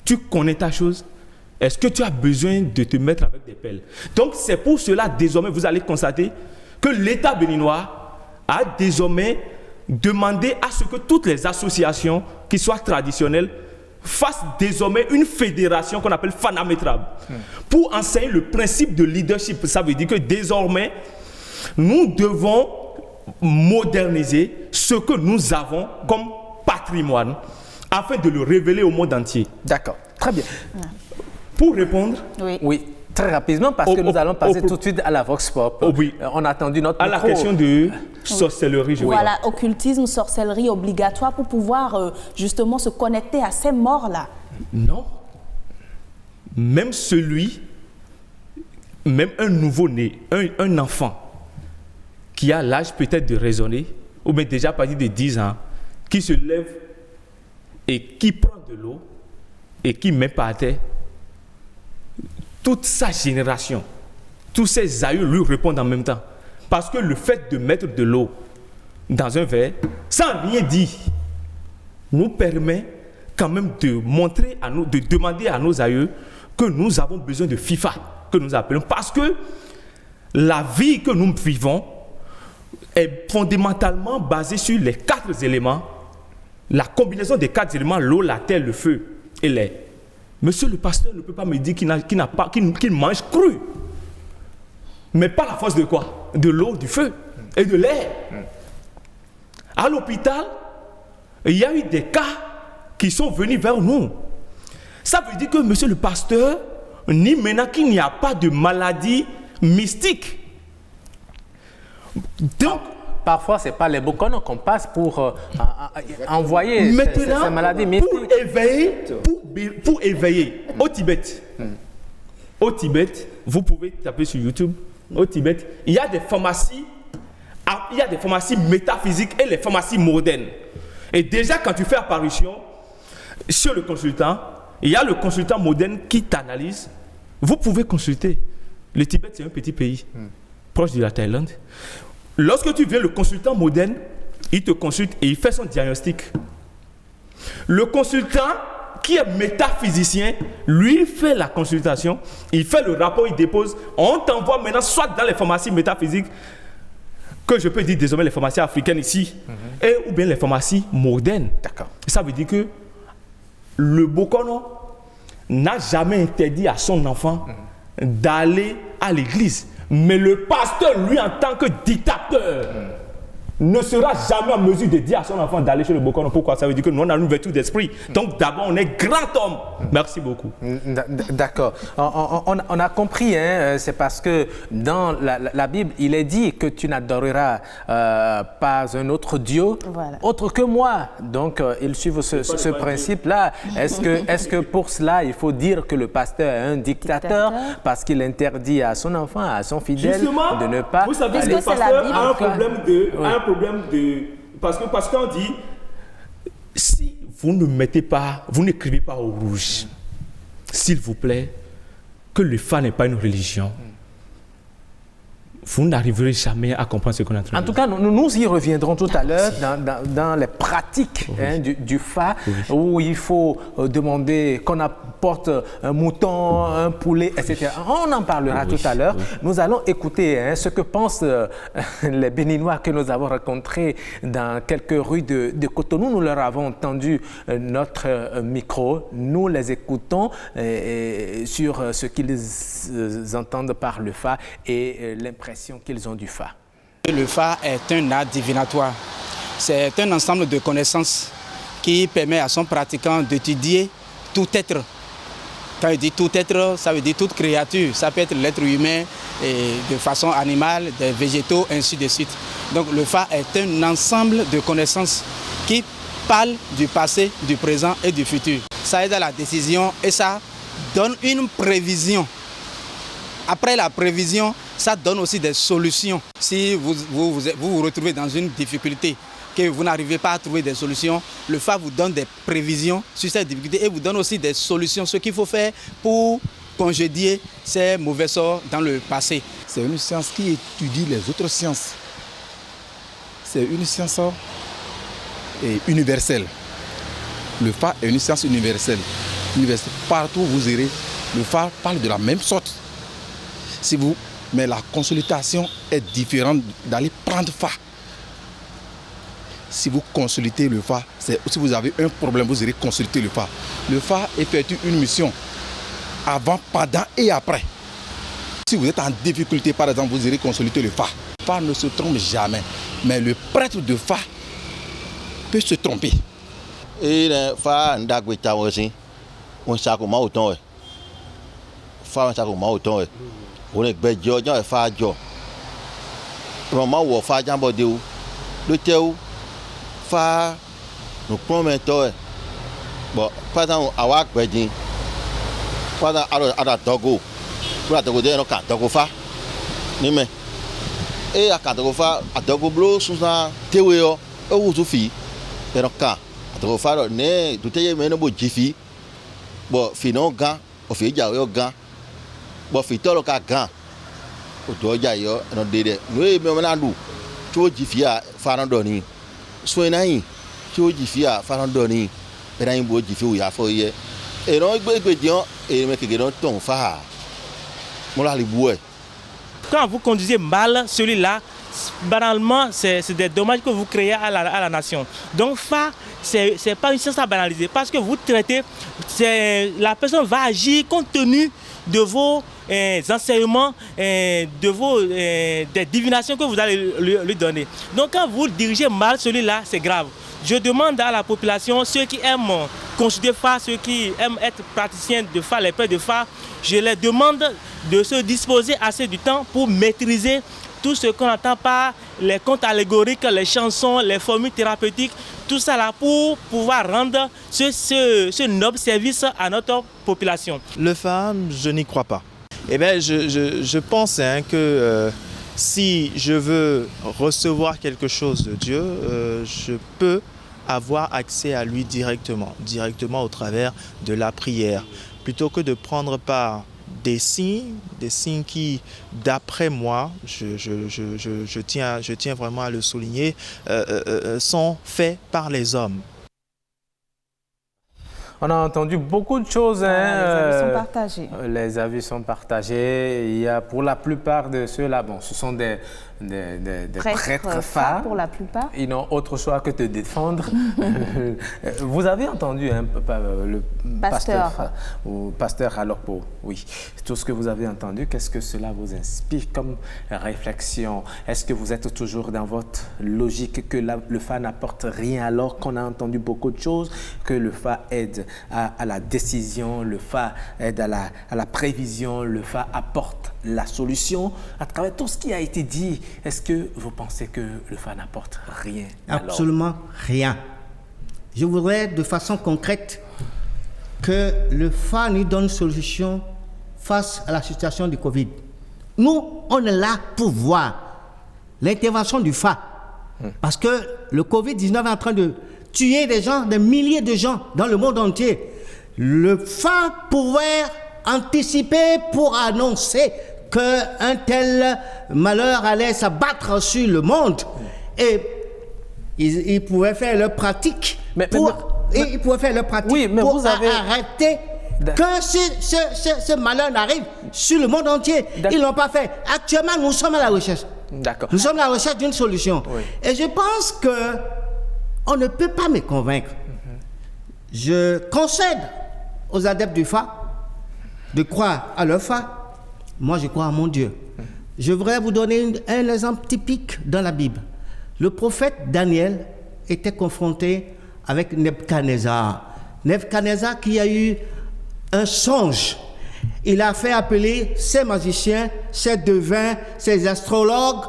tu connais ta chose, est-ce que tu as besoin de te mettre avec des pelles? Donc c'est pour cela, désormais, vous allez constater que l'État béninois a désormais demandé à ce que toutes les associations qui soient traditionnelles fassent désormais une fédération qu'on appelle Fanametrab pour enseigner le principe de leadership. Ça veut dire que désormais, nous devons moderniser ce que nous avons comme patrimoine afin de le révéler au monde entier. D'accord, très bien. Pour répondre... Oui. Très rapidement, parce que nous allons passer tout de suite à la Vox Pop. Oui. On a attendu notre micro. À la question de sorcellerie. Voilà, occultisme, sorcellerie obligatoire pour pouvoir justement se connecter à ces morts-là. Non. Même un nouveau-né, un enfant qui a l'âge peut-être de raisonner, ou bien déjà à partir de 10 ans, qui se lève et qui prend de l'eau et qui met par terre, toute sa génération, tous ses aïeux lui répondent en même temps. Parce que le fait de mettre de l'eau dans un verre, sans rien dire, nous permet quand même de montrer de demander à nos aïeux que nous avons besoin de FIFA, que nous appelons. Parce que la vie que nous vivons est fondamentalement basée sur les 4 éléments, la combinaison des 4 éléments, l'eau, la terre, le feu et l'air. Monsieur le pasteur ne peut pas me dire qu'il mange cru. Mais par la force de quoi? De l'eau, du feu et de l'air. À l'hôpital, il y a eu des cas qui sont venus vers nous. Ça veut dire que, monsieur le pasteur, ni maintenant qu'il n'y a pas de maladie mystique. Donc, parfois, ce n'est pas les Bokono qu'on passe pour envoyer ces maladies mystiques. Pour éveiller, au Tibet, vous pouvez taper sur YouTube, au Tibet, il y a des pharmacies, métaphysiques et les pharmacies modernes. Et déjà, quand tu fais apparition chez le consultant, il y a le consultant moderne qui t'analyse. Vous pouvez consulter. Le Tibet, c'est un petit pays, proche de la Thaïlande. Lorsque tu viens, le consultant moderne, il te consulte et il fait son diagnostic. Le consultant qui est métaphysicien, lui fait la consultation, il fait le rapport, il dépose. On t'envoie maintenant soit dans les pharmacies métaphysiques, que je peux dire désormais les pharmacies africaines ici, ou bien les pharmacies modernes. D'accord. Ça veut dire que le Bokono n'a jamais interdit à son enfant d'aller à l'église. Mais le pasteur, lui, en tant que dictateur, ne sera jamais en mesure de dire à son enfant d'aller chez le Bokono. Pourquoi? Ça veut dire que nous, on a une ouverture d'esprit. Donc d'abord, on est grand homme. Merci beaucoup. D'accord. On a compris, hein, c'est parce que dans la Bible, il est dit que tu n'adoreras pas un autre Dieu autre que moi. Donc, ils suivent ce principe-là. Est-ce que pour cela, il faut dire que le pasteur est un dictateur parce qu'il interdit à son enfant, à son fidèle, justement, de ne pas... Vous savez, le pasteur a un problème de... Parce qu'on dit, si vous ne mettez pas, vous n'écrivez pas au rouge, s'il vous plaît, que le fa n'est pas une religion, vous n'arriverez jamais à comprendre ce qu'on est en train de dire. En tout cas, nous y reviendrons tout à l'heure dans les pratiques du fa, où il faut demander qu'on apporte un mouton, un poulet, etc. On en parlera tout à l'heure. Nous allons écouter ce que pensent les Béninois que nous avons rencontrés dans quelques rues de Cotonou. Nous leur avons tendu notre micro. Nous les écoutons sur ce qu'ils entendent par le fa et l'impression qu'ils ont du fa. Le fa est un art divinatoire. C'est un ensemble de connaissances qui permet à son pratiquant d'étudier tout être. Quand il dit tout être, ça veut dire toute créature. Ça peut être l'être humain et de façon animale, des végétaux, ainsi de suite. Donc le fa est un ensemble de connaissances qui parlent du passé, du présent et du futur. Ça aide à la décision et ça donne une prévision. Après la prévision, ça donne aussi des solutions. Si vous retrouvez dans une difficulté, que vous n'arrivez pas à trouver des solutions, le fa vous donne des prévisions sur cette difficulté et vous donne aussi des solutions, ce qu'il faut faire pour congédier ces mauvais sorts dans le passé. C'est une science qui étudie les autres sciences. C'est une science universelle. Le fa est une science universelle. Partout où vous irez, le fa parle de la même sorte. Mais la consultation est différente d'aller prendre fa. Si vous consultez le fa, si vous avez un problème, vous irez consulter le fa. Le fa effectue une mission avant, pendant et après. Si vous êtes en difficulté, par exemple, vous irez consulter le fa. Le fa ne se trompe jamais, mais le prêtre de fa peut se tromper. Et le fa ndagweta aussi, on s'accorde autant. Fa on s'accorde autant. On est bien George et fa jo. Vraiment ou fa jambo de ou. Le teu fa nous promettons. Bon, par exemple, awak bedin. Par exemple, à Togo. Pour la Togo de no ka Togo fa. Ni me. Et à Togo fa, à Togo blo sous un teweo, ou soufi. Et no ka. À Togo fa ne, tout est mais no bo jifi. Bon, finon gan, o fi jawe gan. Bon, fitolo ka gan. O doja yo no dede. No e me manandu. Cho jifia fa no doni. So nai. Cho jifia fa no doni. Era imbo jifiu ya fo ye. E no gbe dion e me ke don ton fa. Mo la liboué. Quand vous conduisez mal celui-là, banalement, c'est des dommages que vous créez à la nation. Donc, fa, c'est pas une science à banaliser parce que vous traitez, la personne va agir compte tenu de vos enseignements, des divinations que vous allez lui donner. Donc quand vous dirigez mal celui-là, c'est grave. Je demande à la population, ceux qui aiment consulter fa, ceux qui aiment être praticiens de fa, les pères de fa, je les demande de se disposer assez du temps pour maîtriser tout ce qu'on entend par les contes allégoriques, les chansons, les formules thérapeutiques, tout ça là pour pouvoir rendre ce noble service à notre population. Le fa, je n'y crois pas. Eh bien, je pense que si je veux recevoir quelque chose de Dieu, je peux avoir accès à lui directement au travers de la prière, plutôt que de prendre part des signes qui, d'après moi, je tiens vraiment à le souligner, sont faits par les hommes. On a entendu beaucoup de choses. Les avis sont partagés. Les avis sont partagés. Il y a pour la plupart de ceux-là, bon, ce sont des prêtres Fa. Pour la plupart. Ils n'ont autre choix que de défendre. Vous avez entendu le pasteur Fa, ou pasteur Alokpo, oui. Tout ce que vous avez entendu, qu'est-ce que cela vous inspire comme réflexion? Est-ce que vous êtes toujours dans votre logique que le Fa n'apporte rien alors qu'on a entendu beaucoup de choses, que le Fa aide à la décision, le Fa aide à la prévision, le Fa apporte la solution? À travers tout ce qui a été dit, est-ce que vous pensez que le Fa n'apporte rien? Absolument rien. Je voudrais de façon concrète que le Fa nous donne une solution face à la situation du Covid. Nous, on est là pour voir l'intervention du Fa. Parce que le Covid-19 est en train de tuer des gens, des milliers de gens dans le monde entier. Le Fa pouvait anticiper pour annoncer qu'un tel malheur allait s'abattre sur le monde. Et ils pouvaient faire leur pratique ils pouvaient faire leur pratique pour arrêter que ce malheur n'arrive sur le monde entier. Ils ne l'ont pas fait. Actuellement, nous sommes à la recherche. D'accord. Nous sommes à la recherche d'une solution. Oui. Et je pense qu'on ne peut pas me convaincre. Je concède aux adeptes du Fa de croire à leur Fa. Moi, je crois à mon Dieu. Je voudrais vous donner un exemple typique dans la Bible. Le prophète Daniel était confronté avec Nebuchadnezzar. Nebuchadnezzar qui a eu un songe. Il a fait appeler ses magiciens, ses devins, ses astrologues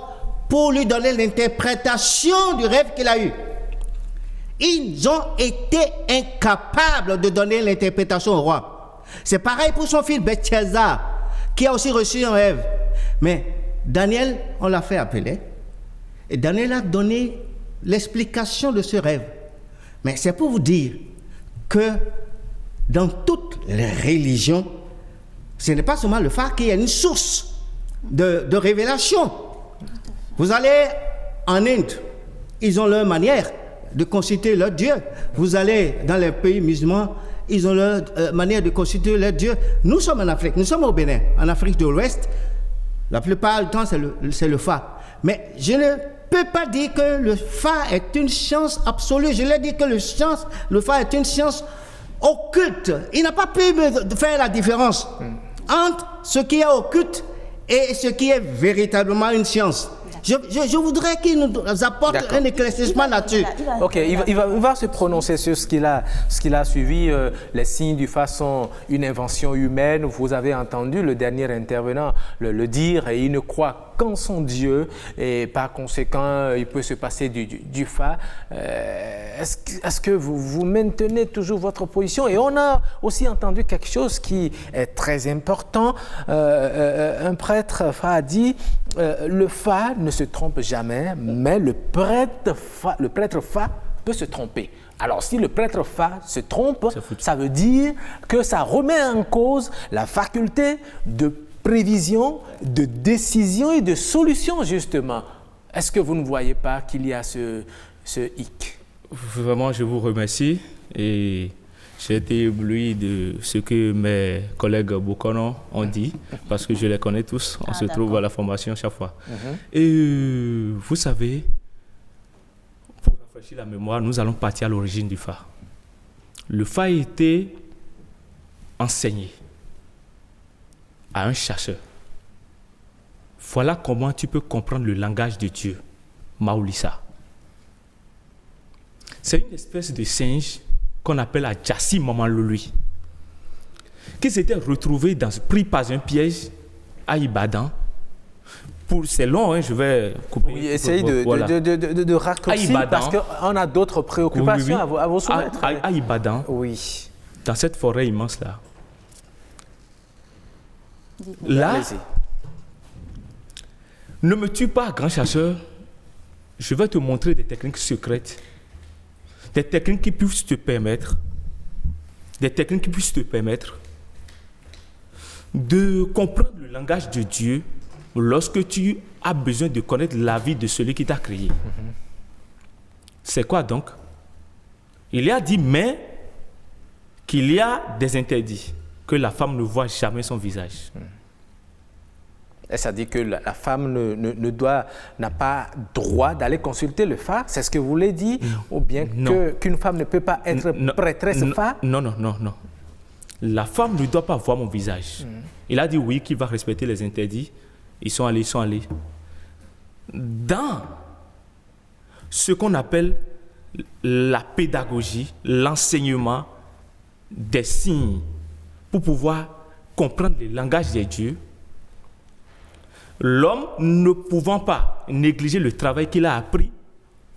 pour lui donner l'interprétation du rêve qu'il a eu. Ils ont été incapables de donner l'interprétation au roi. C'est pareil pour son fils Belteshazzar, qui a aussi reçu un rêve. Mais Daniel, on l'a fait appeler. Et Daniel a donné l'explication de ce rêve. Mais c'est pour vous dire que dans toutes les religions, ce n'est pas seulement le Fa qui est une source de révélation. Vous allez en Inde, ils ont leur manière de constituer leur Dieu. Vous allez dans les pays musulmans, ils ont leur manière de constituer leur Dieu. Nous sommes en Afrique, nous sommes au Bénin, en Afrique de l'Ouest. La plupart du temps, c'est le Fa. Mais je ne peux pas dire que le Fa est une science absolue. Je l'ai dit que le Fa est une science occulte. Il n'a pas pu faire la différence entre ce qui est occulte et ce qui est véritablement une science. Je voudrais qu'il nous apporte un éclaircissement là-dessus. Ok, il va se prononcer sur ce qu'il a suivi. Les signes du Fa sont une invention humaine. Vous avez entendu le dernier intervenant le dire, et il ne croit qu'en son Dieu, et par conséquent, il peut se passer du Fa. Est-ce que vous maintenez toujours votre position? Et on a aussi entendu quelque chose qui est très important. Un prêtre Fa a dit le Fa ne se trompe jamais, mais le prêtre Fa peut se tromper. Alors, si le prêtre Fa se trompe, ça veut dire que ça remet en cause la faculté de prévision, de décision et de solution, justement. Est-ce que vous ne voyez pas qu'il y a ce hic? Vraiment, je vous remercie, et j'ai été ébloui de ce que mes collègues Bokono ont dit, parce que je les connais tous. On se trouve à la formation chaque fois. Et vous savez, pour rafraîchir la mémoire, nous allons partir à l'origine du Fa. Le Fa a été enseigné à un chercheur. Voilà comment tu peux comprendre le langage de Dieu, Maulissa. C'est une espèce de singe qu'on appelle à Jassi Mamalului, qui s'était retrouvé pris par un piège à Ibadan. C'est long, hein, je vais couper. Oui, essayez de raccourcir parce qu'on a d'autres préoccupations à vous soumettre. À Ibadan, oui. Dans cette forêt immense là, ne me tue pas, grand chasseur. Je vais te montrer des techniques secrètes. Des techniques qui puissent te permettre de comprendre le langage de Dieu lorsque tu as besoin de connaître la vie de celui qui t'a créé. C'est quoi donc? Il a dit, mais qu'il y a des interdits, que la femme ne voit jamais son visage. Et ça dit que la femme n'a pas droit d'aller consulter le phare, c'est ce que vous voulez dire, ou bien qu'une femme ne peut pas être prêtresse phare? Non. La femme ne doit pas voir mon visage. Il a dit oui, qu'il va respecter les interdits. Ils sont allés. Dans ce qu'on appelle la pédagogie, l'enseignement des signes, pour pouvoir comprendre le langage des dieux, l'homme ne pouvant pas négliger le travail qu'il a appris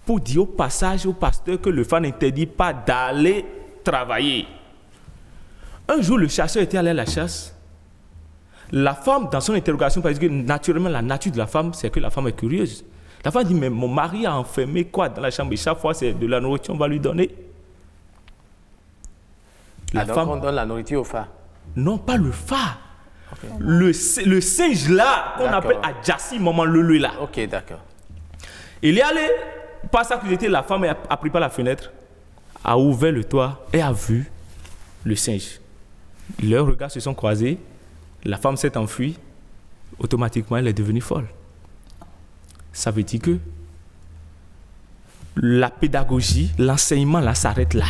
pour dire au passage au pasteur que le phare n'interdit pas d'aller travailler. Un jour, le chasseur était allé à la chasse. La femme, dans son interrogation, parce que naturellement, la nature de la femme, c'est que la femme est curieuse. La femme dit, mais mon mari a enfermé quoi dans la chambre? Et chaque fois, c'est de la nourriture, on va lui donner. Donc, on donne la nourriture au phare? Non, pas le phare. Okay. Le singe là, qu'on appelle Adjassi, maman Lulu là. Ok, d'accord. Il est allé, par sa curiosité, la femme a pris par la fenêtre, a ouvert le toit et a vu le singe. Leurs regards se sont croisés, la femme s'est enfuie, automatiquement elle est devenue folle. Ça veut dire que la pédagogie, l'enseignement là s'arrête là.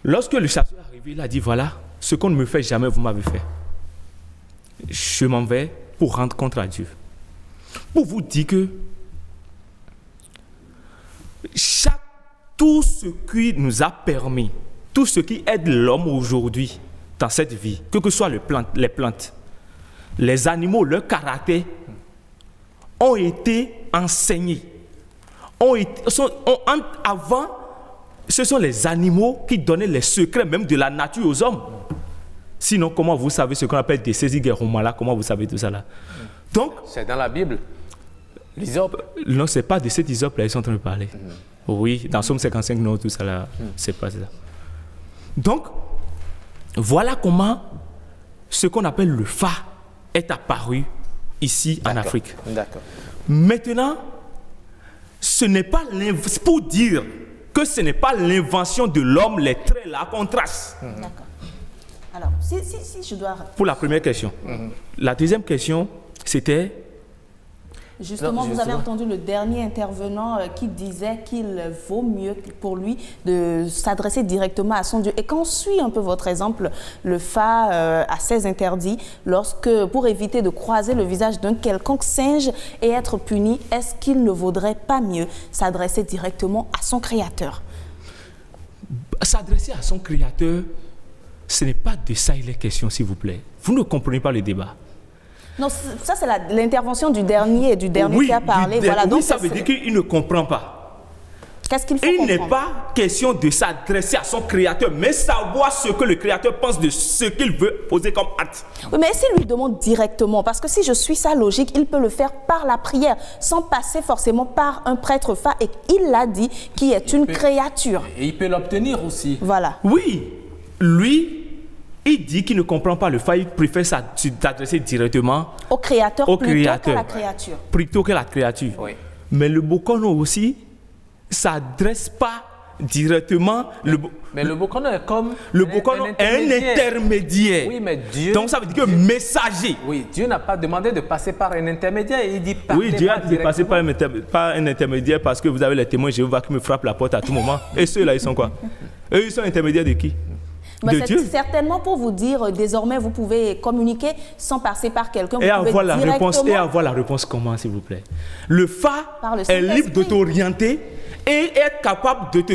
Lorsque le chasseur est arrivé, il a dit voilà, ce qu'on ne me fait jamais, vous m'avez fait. Je m'en vais pour rendre compte à Dieu. Pour vous dire que tout ce qui nous a permis, tout ce qui aide l'homme aujourd'hui dans cette vie, que ce soit les plantes, les animaux, leur caractère, ont été enseignés. Avant, ce sont les animaux qui donnaient les secrets même de la nature aux hommes. Sinon, comment vous savez ce qu'on appelle des Séziguerumala? Comment vous savez tout ça là? Donc, c'est dans la Bible. L'Hysope? Non, ce n'est pas de cet Hysope là, ils sont en train de parler. Oui, dans Somme 55, non, tout ça là, c'est pas ça. Donc, voilà comment ce qu'on appelle le phare est apparu ici en Afrique. D'accord. Maintenant, ce n'est pas pour dire que ce n'est pas l'invention de l'homme, les traits là qu'on trace. D'accord. Alors, si je dois... Pour la première question. La deuxième question, c'était... Justement, vous avez entendu le dernier intervenant qui disait qu'il vaut mieux pour lui de s'adresser directement à son Dieu. Et quand on suit un peu votre exemple, le phare a ses interdits, pour éviter de croiser le visage d'un quelconque singe et être puni, est-ce qu'il ne vaudrait pas mieux s'adresser directement à son Créateur? S'adresser à son Créateur, ce n'est pas de ça il est question, s'il vous plaît. Vous ne comprenez pas le débat. Non, ça c'est l'intervention du dernier qui a parlé. Voilà, donc ça veut dire qu'il ne comprend pas. Qu'est-ce qu'il faut comprendre? Il n'est pas question de s'adresser à son Créateur, mais savoir ce que le Créateur pense de ce qu'il veut poser comme acte. Oui, mais s'il lui demande directement, parce que si je suis sa logique, il peut le faire par la prière, sans passer forcément par un prêtre phare, et il l'a dit, qui est une créature. Et il peut l'obtenir aussi. Voilà. Oui, lui... Il dit qu'il ne comprend pas le phare, il préfère s'adresser directement au Créateur plutôt qu'à la créature. Plutôt que la créature. Oui. Mais le Bokono aussi ne s'adresse pas directement. Mais le Bokono est comme un intermédiaire. Oui, mais Dieu... Donc ça veut dire que messager. Oui, Dieu n'a pas demandé de passer par un intermédiaire. Il dit oui, Dieu a dit de passer par un intermédiaire parce que vous avez les témoins Jéhovah qui me frappent la porte à tout moment. Et ceux-là, ils sont quoi? Eux, ils sont intermédiaires de qui? C'est certainement pour vous dire, désormais, vous pouvez communiquer sans passer par quelqu'un. Et avoir la réponse comment, s'il vous plaît? Le phare est libre de t'orienter et être capable de te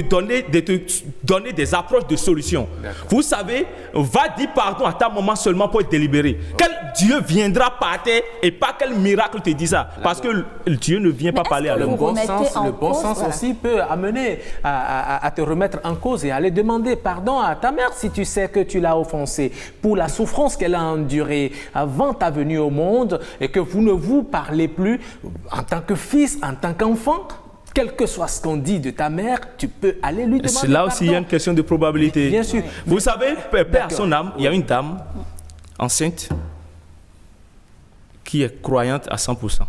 donner des approches de solutions. Vous savez, va dire pardon à ta maman seulement pour être délibéré. Quel Dieu viendra par terre et pas quel miracle te dit ça? Parce que Dieu ne vient pas parler à l'homme. Le bon sens aussi peut amener à te remettre en cause et à aller demander pardon à ta mère si tu sais que tu l'as offensée pour la souffrance qu'elle a endurée avant ta venue au monde et que vous ne vous parlez plus en tant que fils, en tant qu'enfant. Quel que soit ce qu'on dit de ta mère, tu peux aller lui demander là aussi, il y a une question de probabilité. Bien sûr. Vous savez, paix à son âme, il y a une dame enceinte qui est croyante à 100%.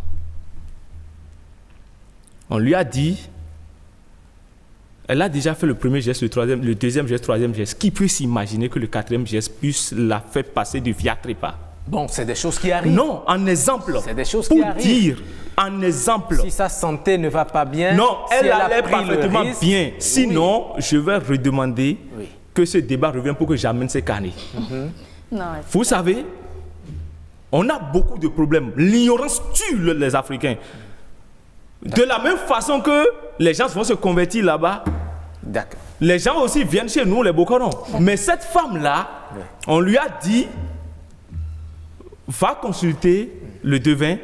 On lui a dit, Elle a déjà fait le premier geste, le deuxième geste, le troisième geste. Qui peut s'imaginer que le quatrième geste puisse la faire passer de via trépas? Bon, c'est des choses qui arrivent. Non, en exemple. C'est des choses pour qui arrivent. dire, en exemple. Si sa santé ne va pas bien. Non, si elle a allait pris parfaitement le risque, bien. Sinon, je vais redemander Oui. que ce débat revienne pour que j'amène ces carnets. Non, Vous savez, on a beaucoup de problèmes. L'ignorance tue les Africains. De la même façon que les gens vont se convertir là-bas, D'accord. les gens aussi viennent chez nous, les Bokono. Mais cette femme-là, on lui a dit, va consulter le devin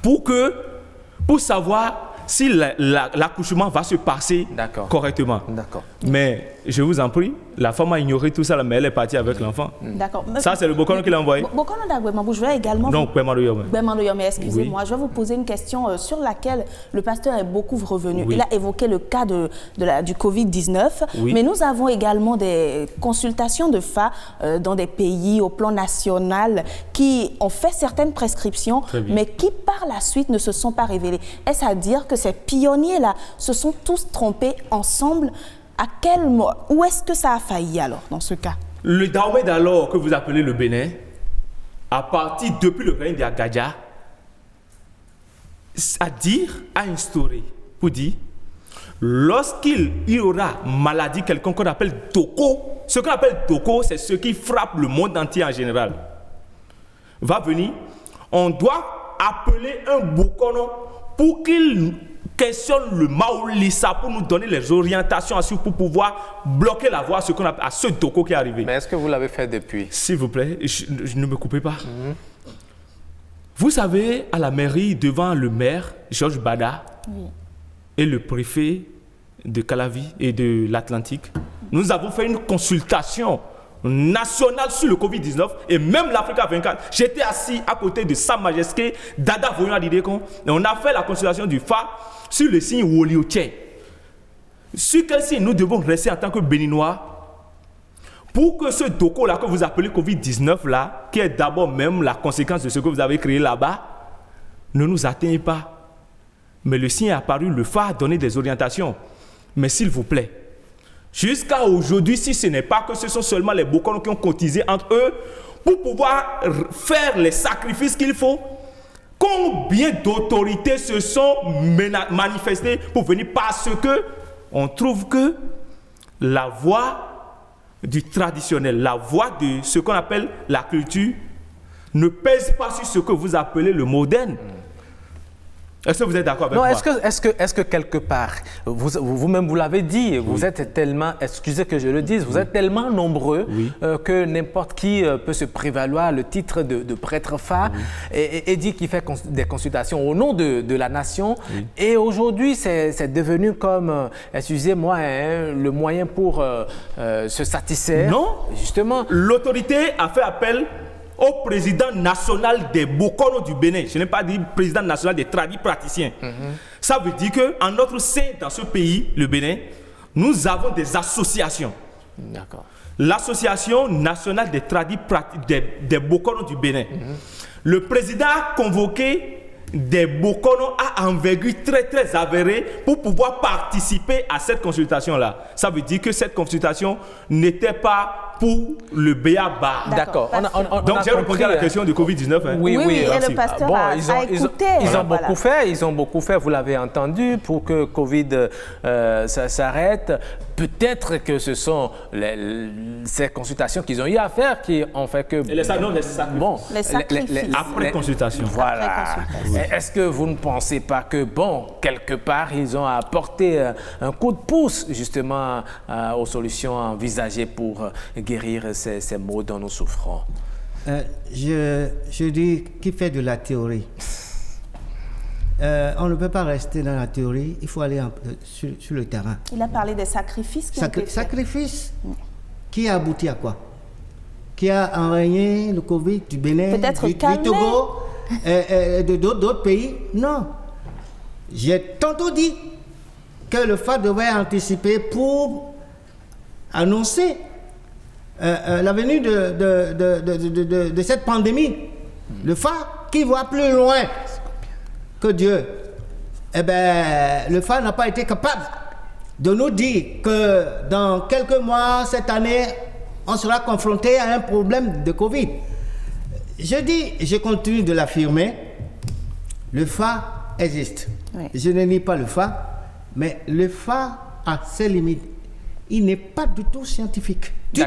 pour savoir si l'accouchement va se passer correctement. D'accord. Mais je vous en prie, la femme a ignoré tout ça, mais elle est partie avec l'enfant. D'accord. Ça, c'est le Bokono qui l'a envoyé. Bokono Dagwemabou, je vais également... Donc, Bemandoyome. Bemandoyome, excusez-moi, je vais vous poser une question sur laquelle le pasteur est beaucoup revenu. Oui. Il a évoqué le cas du Covid-19, Oui. mais nous avons également des consultations de FA dans des pays au plan national qui ont fait certaines prescriptions, mais qui par la suite ne se sont pas révélées. Est-ce à dire que ces pionniers-là se sont tous trompés ensemble? Où est-ce que ça a failli alors, dans ce cas? Le Dahomey d'alors, que vous appelez le Bénin, a parti depuis le règne d'Agadja, a instauré, pour dire, lorsqu'il y aura maladie, quelqu'un qu'on appelle Doko, ce qu'on appelle Doko, c'est ce qui frappe le monde entier en général, va venir, on doit appeler un Bokono pour qu'il questionne le Maolissa pour nous donner les orientations pour pouvoir bloquer la voie à ce Doko qui est arrivé. Mais est-ce que vous l'avez fait depuis? S'il vous plaît, ne me coupez pas. Vous savez, à la mairie, devant le maire, Georges Bada, et le préfet de Calavi et de l'Atlantique, nous avons fait une consultation nationale sur le Covid-19 et même l'Africa 24. J'étais assis à côté de Sa Majesté Dada Voyon Adidekon et on a fait la consultation du FA sur le signe Wolioche. Sur quel signe nous devons rester en tant que Béninois pour que ce Doko-là que vous appelez Covid-19 là, qui est d'abord même la conséquence de ce que vous avez créé là-bas, ne nous atteigne pas. Mais le signe est apparu, le FA a donné des orientations. Mais s'il vous plaît, jusqu'à aujourd'hui, si ce n'est pas que ce sont seulement les Bokono qui ont cotisé entre eux pour pouvoir faire les sacrifices qu'il faut, combien d'autorités se sont manifestées pour venir parce que on trouve que la voie du traditionnel, la voie de ce qu'on appelle la culture ne pèse pas sur ce que vous appelez le moderne. Est-ce que vous êtes d'accord avec moi? Est-ce que quelque part, vous-même vous l'avez dit, vous êtes tellement, excusez que je le dise, vous êtes tellement nombreux que n'importe qui peut se prévaloir le titre de prêtre phare et dit qu'il fait des consultations au nom de la nation. Et aujourd'hui, c'est devenu comme, excusez-moi, le moyen pour se satisfaire. Non, justement. L'autorité a fait appel au président national des Bokono du Bénin. Je n'ai pas dit président national des tradis praticiens. Ça veut dire qu'en notre sein, dans ce pays, le Bénin, nous avons des associations. D'accord. L'association nationale des tradis des Bokono du Bénin. Le président a convoqué des Bokono à envergure très très avérée pour pouvoir participer à cette consultation-là. Ça veut dire que cette consultation n'était pas pour le B.A.B.A. D'accord. Donc j'ai répondu à la question du Covid-19. Hein. Oui, et le pasteur a écouté. Ils ont beaucoup fait, vous l'avez entendu, pour que Covid ça s'arrête. Peut-être que ce sont ces consultations qu'ils ont eu à faire qui ont fait que... Et les sacrifices. Bon, les sacrifices. Après consultation. Voilà. Est-ce que vous ne pensez pas que, bon, quelque part, ils ont apporté un coup de pouce, justement, aux solutions envisagées pour guérir ces maux dont nous souffrons? Je dis, qui fait de la théorie? On ne peut pas rester dans la théorie, il faut aller sur le terrain. Il a parlé des sacrifices qui ont été faits. Sacrifices qui a abouti à quoi? Qui a enrayé le Covid du Bénin, du Togo et de d'autres pays? Non. J'ai tantôt dit que le FA devait anticiper pour annoncer la venue de cette pandémie. Le FA qui voit plus loin que Dieu. Eh bien, le FA n'a pas été capable de nous dire que dans quelques mois, cette année, on sera confronté à un problème de Covid. Je continue de l'affirmer, le FA existe. Oui. Je ne nie pas le FA, mais le FA a ses limites. Il n'est pas du tout scientifique. Du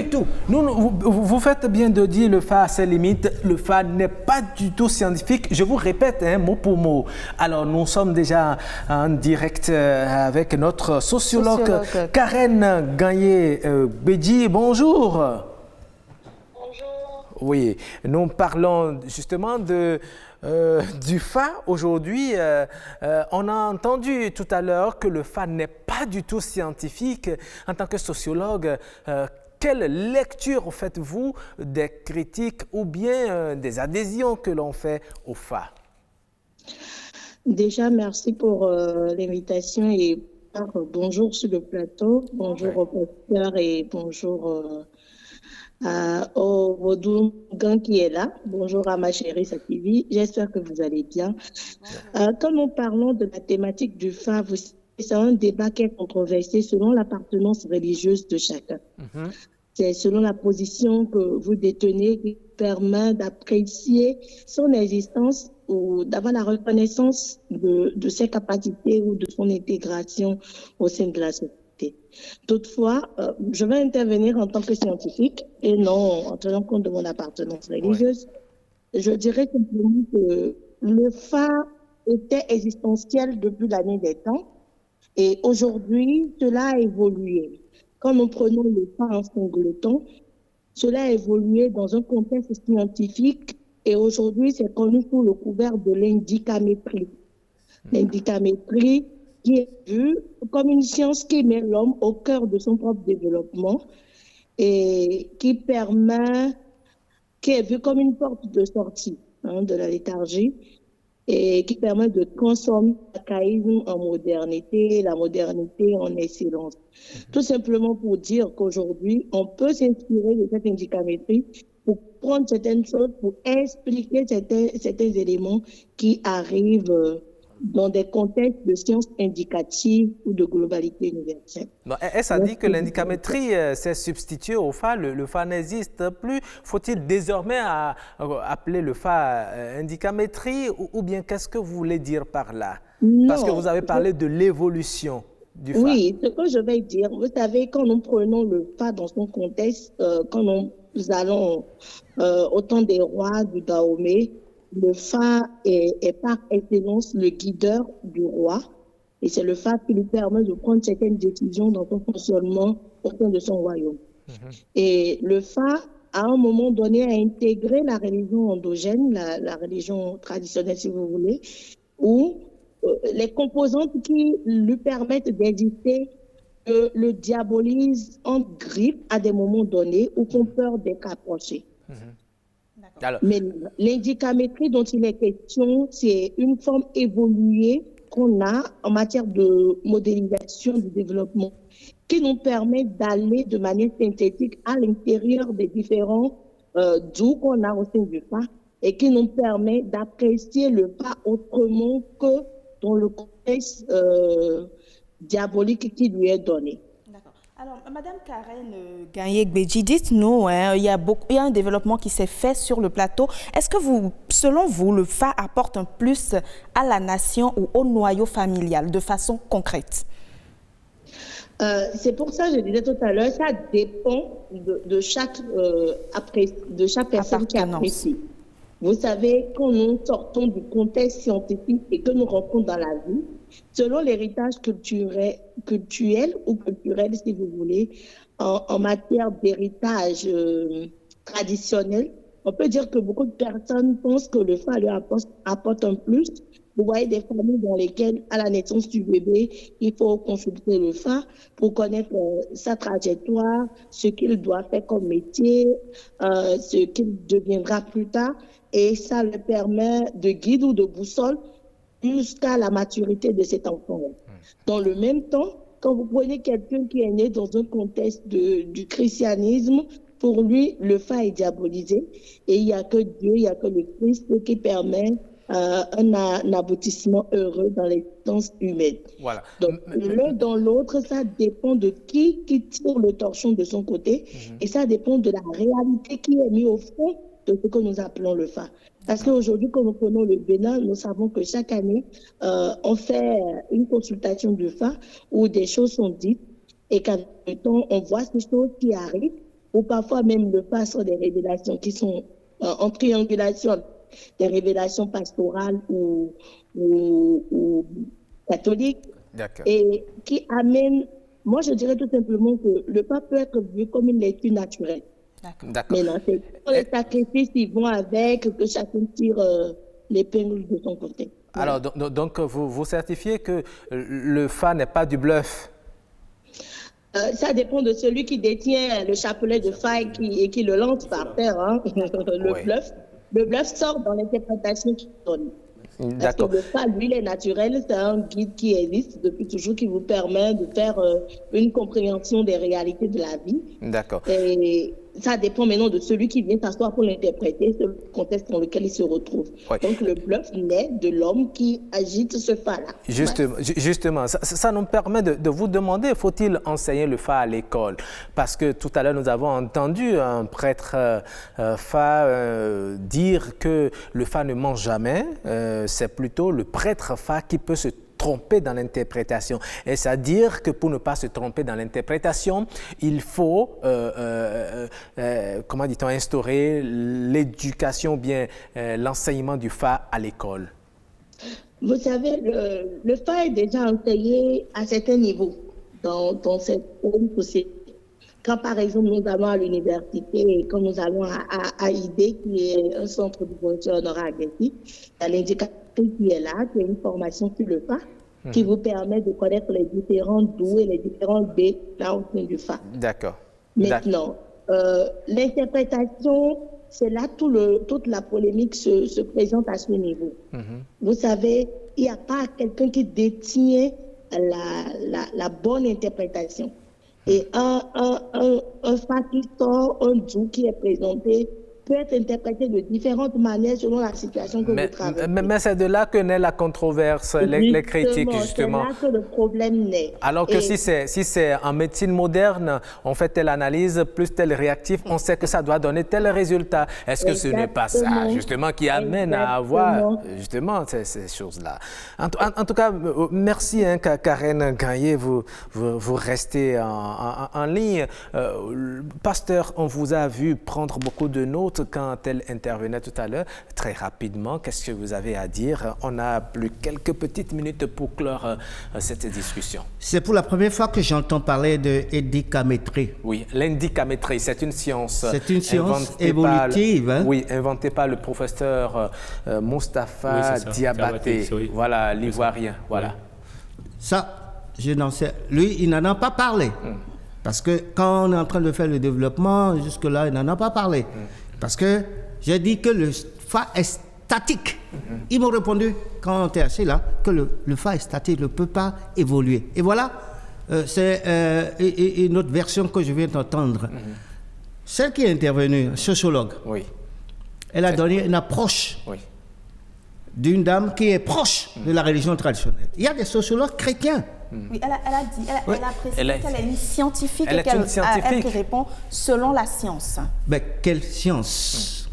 tout. Vous faites bien de dire le FA a ses limites. Le FA n'est pas du tout scientifique. Je vous répète, mot pour mot. Alors, nous sommes déjà en direct avec notre sociologue. Karen Gagné-Béji. Bonjour. Bonjour. Oui, nous parlons justement du FA aujourd'hui. On a entendu tout à l'heure que le FA n'est pas du tout scientifique. En tant que sociologue, quelle lecture faites-vous des critiques ou bien des adhésions que l'on fait au FA? Déjà, merci pour l'invitation et bonjour sur le plateau. Bonjour au professeur et bonjour au Vaudou Gang qui est là. Bonjour à ma chérie Sativi. J'espère que vous allez bien. Quand nous parlons de la thématique du FA, c'est un débat qui est controversé selon l'appartenance religieuse de chacun. C'est selon la position que vous détenez qui permet d'apprécier son existence ou d'avoir la reconnaissance de ses capacités ou de son intégration au sein de la société. Toutefois, je vais intervenir en tant que scientifique et non en tenant compte de mon appartenance religieuse. Je dirais simplement que le FA était existentiel depuis la nuit des temps et aujourd'hui, cela a évolué. Quand nous prenons le FA en singleton, cela a évolué dans un contexte scientifique et aujourd'hui, c'est connu sous le couvert de l'indicamétrie. L'indicamétrie qui est vue comme une science qui met l'homme au cœur de son propre développement et qui est vue comme une porte de sortie de la léthargie et qui permet de transformer l'archaïsme en modernité, la modernité en excellence. Tout simplement pour dire qu'aujourd'hui, on peut s'inspirer de cette indicamétrie pour prendre certaines choses, pour expliquer certains éléments qui arrivent dans des contextes de sciences indicatives ou de globalité universelle. Est-ce à dire que l'indicamétrie s'est substituée au FA? Le FA n'existe plus. Faut-il désormais appeler le FA indicamétrie ou bien qu'est-ce que vous voulez dire par là? Non, parce que vous avez parlé de l'évolution du FA. Oui, ce que je vais dire, vous savez, quand nous prenons le FA dans son contexte, quand nous allons au temps des rois du Dahomey, le FA est par excellence le guideur du roi et c'est le FA qui lui permet de prendre certaines décisions dans son fonctionnement au sein de son royaume. Et le FA, à un moment donné, a intégré la religion endogène, la religion traditionnelle si vous voulez, où les composantes qui lui permettent d'exister le diabolise en grippe à des moments donnés ou font peur d'être approchés. Alors. Mais l'indicamétrie dont il est question, c'est une forme évoluée qu'on a en matière de modélisation du développement qui nous permet d'aller de manière synthétique à l'intérieur des différents dous qu'on a au sein du FA et qui nous permet d'apprécier le FA autrement que dans le contexte diabolique qui lui est donné. Alors, Madame Karen Gagné-Béji, dites-nous, il y a un développement qui s'est fait sur le plateau. Est-ce que selon vous, le FA apporte un plus à la nation ou au noyau familial de façon concrète? C'est pour ça que je disais tout à l'heure, ça dépend de chaque personne qui apprécie. Vous savez, quand nous sortons du contexte scientifique et que nous rentrons dans la vie, selon l'héritage culturel ou culturel, si vous voulez, en matière d'héritage traditionnel, on peut dire que beaucoup de personnes pensent que le FA leur apporte un plus. Vous voyez des familles dans lesquelles, à la naissance du bébé, il faut consulter le FA pour connaître sa trajectoire, ce qu'il doit faire comme métier, ce qu'il deviendra plus tard. Et ça le permet de guide ou de boussole jusqu'à la maturité de cet enfant. Dans le même temps, quand vous prenez quelqu'un qui est né dans un contexte du christianisme, pour lui, le FA est diabolisé et il n'y a que Dieu, il n'y a que le Christ qui permet un aboutissement heureux dans l'existence humaine. Voilà. Donc, l'un dans l'autre, ça dépend de qui tire le torchon de son côté et ça dépend de la réalité qui est mise au fond de ce que nous appelons le FA. Parce qu'aujourd'hui, quand nous prenons le Bénin, nous savons que chaque année, on fait une consultation du FA où des choses sont dites et qu'en même temps, on voit ces choses qui arrivent ou parfois même le FA sont des révélations qui sont en triangulation, des révélations pastorales ou catholiques et qui amènent, moi je dirais tout simplement que le FA peut être vu comme une lecture naturelle. D'accord. Mais non, c'est les sacrifices, ils vont avec, que chacun tire l'épingle de son côté. Alors, donc vous certifiez que le FA n'est pas du bluff? Ça dépend de celui qui détient le chapelet de FA et qui le lance par terre. Hein. Le bluff sort dans l'interprétation qu'il donne. Parce que le FA, lui, il est naturel, c'est un guide qui existe depuis toujours, qui vous permet de faire une compréhension des réalités de la vie. D'accord. Et ça dépend maintenant de celui qui vient s'asseoir pour l'interpréter, ce contexte dans lequel il se retrouve. Oui. Donc le bluff naît de l'homme qui agite ce FA-là. Justement, ça nous permet de vous demander, faut-il enseigner le FA à l'école? Parce que tout à l'heure, nous avons entendu un prêtre FA dire que le FA ne ment jamais. C'est plutôt le prêtre FA qui peut se tromper dans l'interprétation. Et c'est-à-dire que pour ne pas se tromper dans l'interprétation, il faut, comment dit-on, instaurer l'éducation ou bien l'enseignement du FA à l'école. Vous savez, le FA est déjà enseigné à certains niveaux dans cette société. Quand, par exemple, nous allons à l'université et quand nous allons à ID, qui est un centre de professeur honoraire agressif, il y a l'indicateur qui est là, qui est une formation sur le FA, qui vous permet de connaître les différents DOU et les différents B là au sein du FA. D'accord. Maintenant, l'interprétation, c'est là toute la polémique se présente à ce niveau. Vous savez, il n'y a pas quelqu'un qui détient la bonne interprétation. Et un FA qui sort, un DOU qui est présenté, peut être interprété de différentes manières selon la situation que vous traversez. Mais c'est de là que naît la controverse, les critiques, justement. C'est là que le problème naît. Alors que si c'est en médecine moderne, on fait telle analyse, plus tel réactif, on sait que ça doit donner tel résultat. Est-ce que ce n'est pas ça, justement, qui amène à avoir, justement, ces choses-là? En tout cas, merci, hein, Karen Gaillet, vous restez en ligne. Pasteur, on vous a vu prendre beaucoup de notes quand elle intervenait tout à l'heure. Très rapidement, qu'est-ce que vous avez à dire? On a plus quelques petites minutes pour clore cette discussion. C'est pour la première fois que j'entends parler de l'indicamétrie. Oui, l'indicamétrie, c'est une science. C'est une science évolutive. Oui, inventée par le professeur Moustapha Diabaté. Oui. Voilà, l'ivoirien. Voilà. Ça, je n'en sais. Lui, il n'en a pas parlé. Parce que quand on est en train de faire le développement, jusque-là, il n'en a pas parlé. Parce que j'ai dit que le FA est statique. Ils m'ont répondu, quand on était assis là, que le FA est statique, il ne peut pas évoluer. Et voilà, c'est une autre version que je viens d'entendre. Celle qui est intervenue, sociologue, elle a donné une approche d'une dame qui est proche de la religion traditionnelle. Il y a des sociologues chrétiens. Oui, elle a précisé qu'elle est une scientifique et qu'elle répond selon la science. Mais quelle science?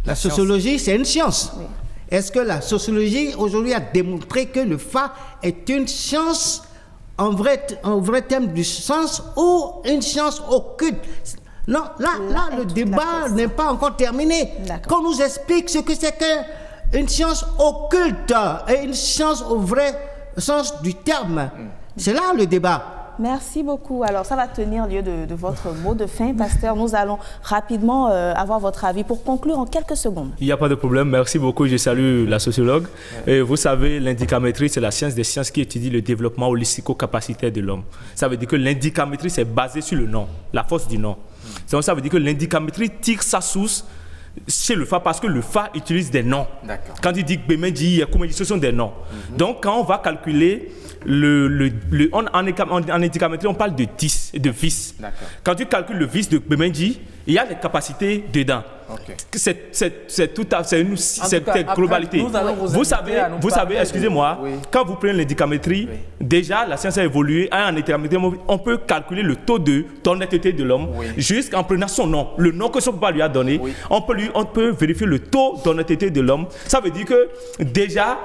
La sociologie, c'est une science. Oui. Est-ce que la sociologie, aujourd'hui, a démontré que le FA est une science en vrai terme du sens ou une science occulte? Non, là le débat n'est pas encore terminé. Qu'on nous explique ce que c'est qu'une science occulte et une science au vrai sens du terme. C'est là le débat. Merci beaucoup. Alors, ça va tenir lieu de votre mot de fin, pasteur. Nous allons rapidement avoir votre avis pour conclure en quelques secondes. Il n'y a pas de problème. Merci beaucoup. Je salue la sociologue. Et vous savez, l'indicamétrie, c'est la science des sciences qui étudie le développement holistico-capacitaire de l'homme. Ça veut dire que l'indicamétrie, c'est basé sur le nom, la force du nom. Donc, ça veut dire que l'indicamétrie tire sa source chez le FA parce que le FA utilise des noms. Quand il dit Bemendi, ce sont des noms. Donc, quand on va calculer en indicamétrie, on parle de 10, de vis. Quand tu calcules le vis de Bemendi, il y a les capacités dedans. Okay. C'est tout à c'est une cette globalité. Vous savez, excusez-moi, quand vous prenez l'indicamétrie, déjà la science a évolué. En indicamétrie, on peut calculer le taux d'honnêteté de l'homme jusqu'en prenant son nom, le nom que son papa lui a donné. On peut vérifier le taux d'honnêteté de l'homme. Ça veut dire que déjà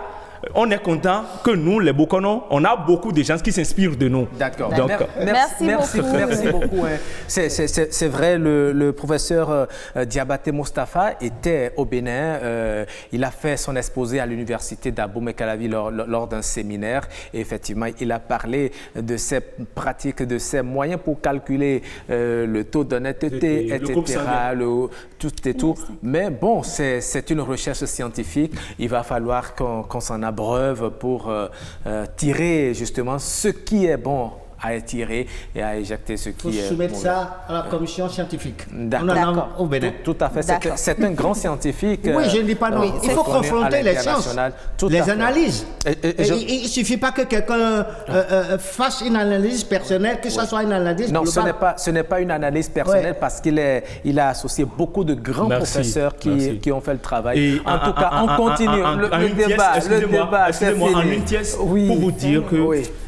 on est content que nous, les Bokono, on a beaucoup de gens qui s'inspirent de nous. D'accord. Merci beaucoup. C'est vrai, le professeur Diabaté Moustapha était au Bénin. Il a fait son exposé à l'université d'Abomey-Calavi lors d'un séminaire. Et effectivement, il a parlé de ces pratiques, de ces moyens pour calculer le taux d'honnêteté, etc. Tout et tout. Mais bon, c'est une recherche scientifique. Il va falloir qu'on s'en abreuve pour tirer justement ce qui est bon à tirer et à éjecter ce qui est... Il faut soumettre ça à la commission scientifique. D'accord. Au Bénin. Tout à fait. C'est un grand scientifique. Oui, je ne dis pas non. Il faut confronter les sciences, les analyses. Il ne suffit pas que quelqu'un fasse une analyse personnelle, que ce soit une analyse globale. Non, ce n'est pas une analyse personnelle parce qu'il a associé beaucoup de grands professeurs qui ont fait le travail. Et en tout cas, on continue. Le débat, excusez-moi, en une pièce, pour vous dire que,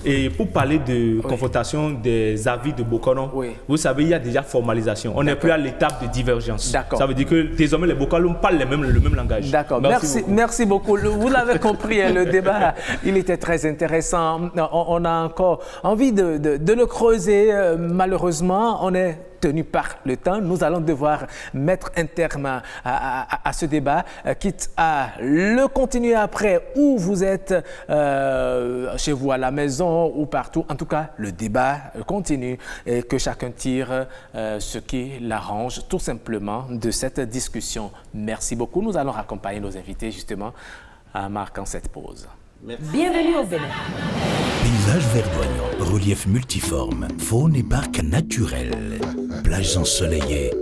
et pour parler de confrontation des avis de Bokono, vous savez, il y a déjà formalisation. On n'est plus à l'étape de divergence. Ça veut dire que désormais les Bokono parlent le même langage. D'accord. Merci beaucoup. Vous l'avez compris, le débat, il était très intéressant. On a encore envie de le creuser. Malheureusement, on est tenu par le temps. Nous allons devoir mettre un terme à ce débat, quitte à le continuer après où vous êtes, chez vous à la maison ou partout. En tout cas, le débat continue et que chacun tire ce qui l'arrange tout simplement de cette discussion. Merci beaucoup. Nous allons accompagner nos invités justement en marquant cette pause. Merci. Bienvenue au Bénin. Paysage verdoyant, relief multiforme, faune et parc naturel, plages ensoleillées,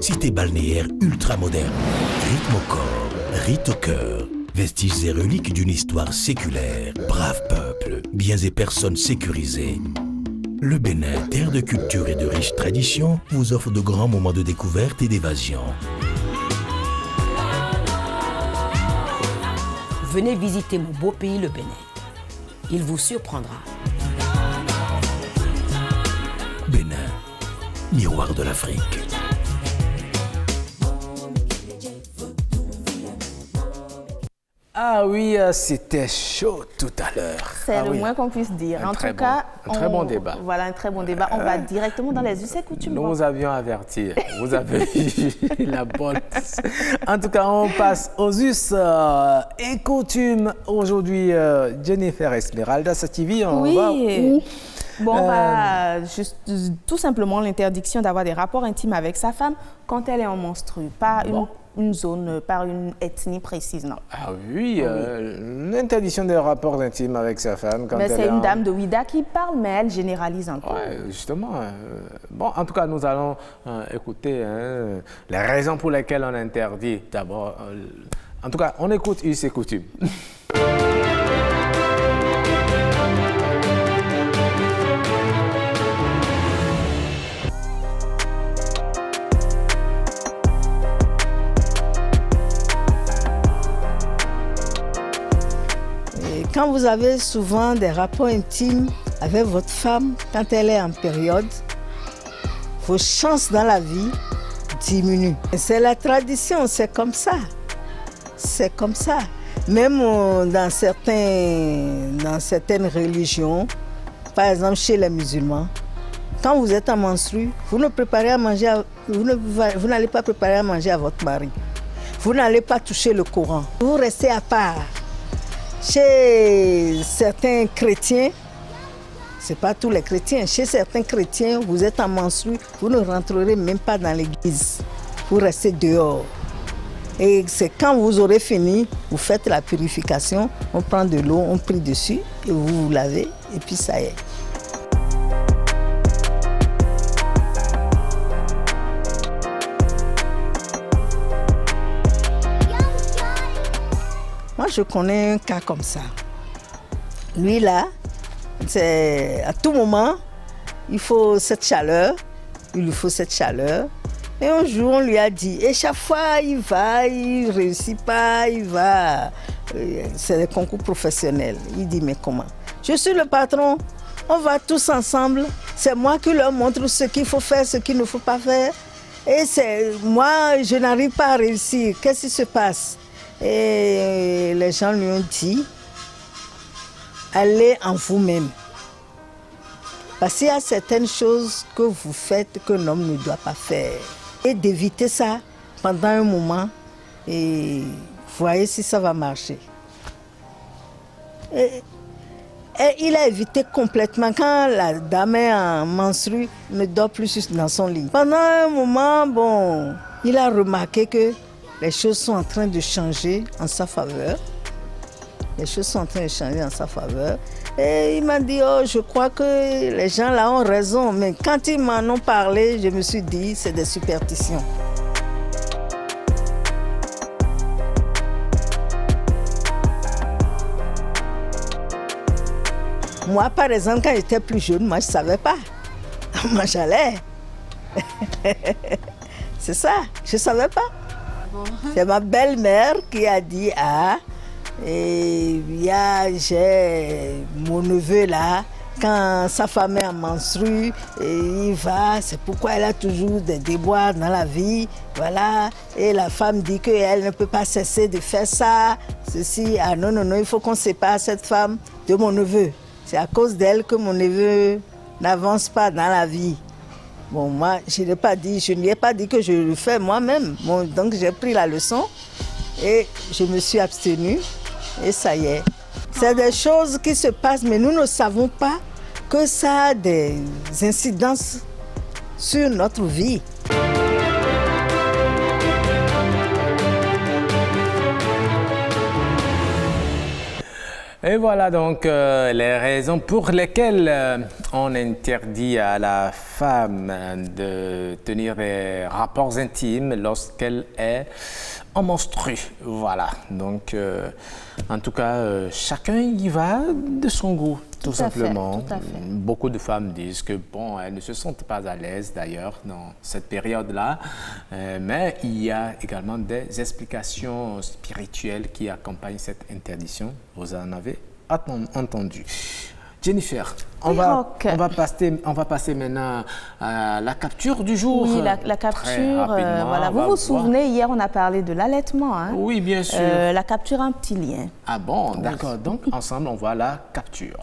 cité balnéaire ultra moderne, rythme au corps, rite au cœur, vestiges et reliques d'une histoire séculaire, brave peuple, biens et personnes sécurisées. Le Bénin, terre de culture et de riches traditions, vous offre de grands moments de découverte et d'évasion. Venez visiter mon beau pays, le Bénin. Il vous surprendra. Bénin, miroir de l'Afrique. Ah oui, c'était chaud tout à l'heure. C'est le moins qu'on puisse dire. En tout cas, un très bon débat. Voilà, un très bon débat. On va directement dans les us et coutumes. Nous vous avions averti. Vous avez eu la bonne. En tout cas, on passe aux us et coutumes. Aujourd'hui, Jennifer Esmeralda Sativi, on va où? Bon, on va juste tout simplement l'interdiction d'avoir des rapports intimes avec sa femme quand elle est en menstrue. Pas une zone, par une ethnie précise, non. Ah oui, l'interdiction des rapports intimes avec sa femme. Mais c'est une dame de Ouida qui parle, mais elle généralise un peu. Ouais, justement. Bon, en tout cas, nous allons écouter les raisons pour lesquelles on interdit d'abord. En tout cas, on écoute us et coutumes. Quand vous avez souvent des rapports intimes avec votre femme, quand elle est en période, vos chances dans la vie diminuent. C'est la tradition, c'est comme ça. C'est comme ça. Même dans certaines religions, par exemple chez les musulmans, quand vous êtes en menstru, vous n'allez pas préparer à manger à votre mari. Vous n'allez pas toucher le Coran. Vous restez à part. Chez certains chrétiens, ce n'est pas tous les chrétiens, chez certains chrétiens, vous êtes en menstru, vous ne rentrerez même pas dans l'église. Vous restez dehors. Et c'est quand vous aurez fini, vous faites la purification, on prend de l'eau, on prie dessus, et vous vous lavez, et puis ça y est. Moi, je connais un cas comme ça. Lui, là, c'est à tout moment, il faut cette chaleur, il lui faut cette chaleur. Et un jour, on lui a dit, et chaque fois, il va, il réussit pas, il va. C'est des concours professionnels. Il dit, mais comment? Je suis le patron, on va tous ensemble. C'est moi qui leur montre ce qu'il faut faire, ce qu'il ne faut pas faire. Et c'est moi, je n'arrive pas à réussir. Qu'est-ce qui se passe? Et les gens lui ont dit, allez en vous-même. Parce qu'il y a certaines choses que vous faites qu'un homme ne doit pas faire. Et d'éviter ça pendant un moment et voyez si ça va marcher. Et il a évité complètement. Quand la dame est en menstrue, ne dort plus dans son lit. Pendant un moment, bon, il a remarqué que les choses sont en train de changer en sa faveur. Les choses sont en train de changer en sa faveur. Et il m'a dit, oh, je crois que les gens là ont raison. Mais quand ils m'en ont parlé, je me suis dit, c'est des superstitions. Moi, par exemple, quand j'étais plus jeune, moi, je ne savais pas. Moi, j'allais. C'est ça, je ne savais pas. C'est ma belle-mère qui a dit, ah, et j'ai mon neveu là, quand sa femme est en menstrue, il va, c'est pourquoi elle a toujours des déboires dans la vie, voilà. Et la femme dit qu'elle ne peut pas cesser de faire ça, ceci, ah non, non, non, il faut qu'on sépare cette femme de mon neveu. C'est à cause d'elle que mon neveu n'avance pas dans la vie. Bon, moi, je ne lui ai pas dit que je le fais moi-même. Bon, donc, j'ai pris la leçon et je me suis abstenue. Et ça y est. C'est des choses qui se passent, mais nous ne savons pas que ça a des incidences sur notre vie. Et voilà donc les raisons pour lesquelles on interdit à la femme de tenir des rapports intimes lorsqu'elle est en menstrue. Voilà, donc en tout cas, chacun y va de son goût, tout simplement. Tout à fait. Beaucoup de femmes disent que bon, elles ne se sentent pas à l'aise d'ailleurs dans cette période-là, mais il y a également des explications spirituelles qui accompagnent cette interdiction. Vous en avez entendu. Jennifer, on va passer maintenant à la capture du jour. Oui, la capture, voilà. Vous vous souvenez, hier on a parlé de l'allaitement. Hein? Oui, bien sûr. La capture, un petit lien. Ah bon, d'accord. Oui. Donc, ensemble, on voit la capture.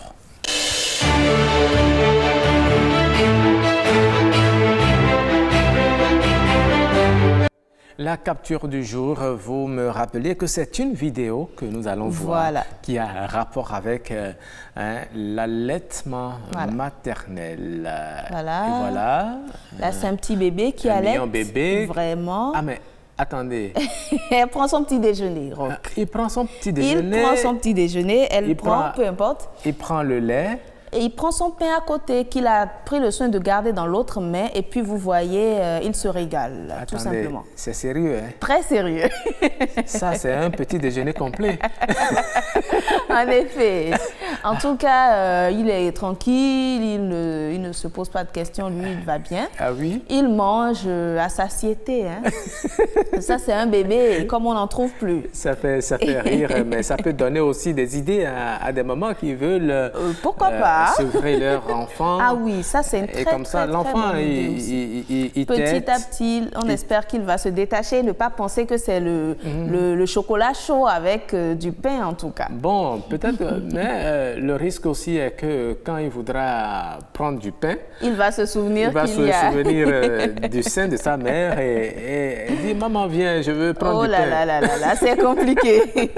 La capture du jour, vous me rappelez que c'est une vidéo que nous allons voir qui a un rapport avec l'allaitement maternel. Voilà. Et voilà. Là, c'est un petit bébé qui allait. Un bébé. Vraiment. Ah, mais attendez. Elle prend son petit déjeuner. Il prend son petit déjeuner. Il prend son petit déjeuner, peu importe. Il prend le lait. Et il prend son pain à côté qu'il a pris le soin de garder dans l'autre main et puis vous voyez, il se régale, tout simplement. C'est sérieux, hein? Très sérieux. Ça, c'est un petit déjeuner complet. En effet. En tout cas, il est tranquille, il ne se pose pas de questions, lui, il va bien. Ah oui? Il mange à satiété. Hein? Ça, c'est un bébé, comme on n'en trouve plus. Ça fait rire, mais ça peut donner aussi des idées à des mamans qui veulent... pourquoi pas? Sevrer leur enfant. Ah oui, ça c'est une Et comme ça, l'enfant, il petit à petit, on espère qu'il va se détacher, ne pas penser que c'est le chocolat chaud avec du pain en tout cas. Bon, peut-être, mais le risque aussi est que quand il voudra prendre du pain, il va se souvenir du sein de sa mère et dit « Maman, viens, je veux prendre du pain. » Oh là là là là, c'est compliqué.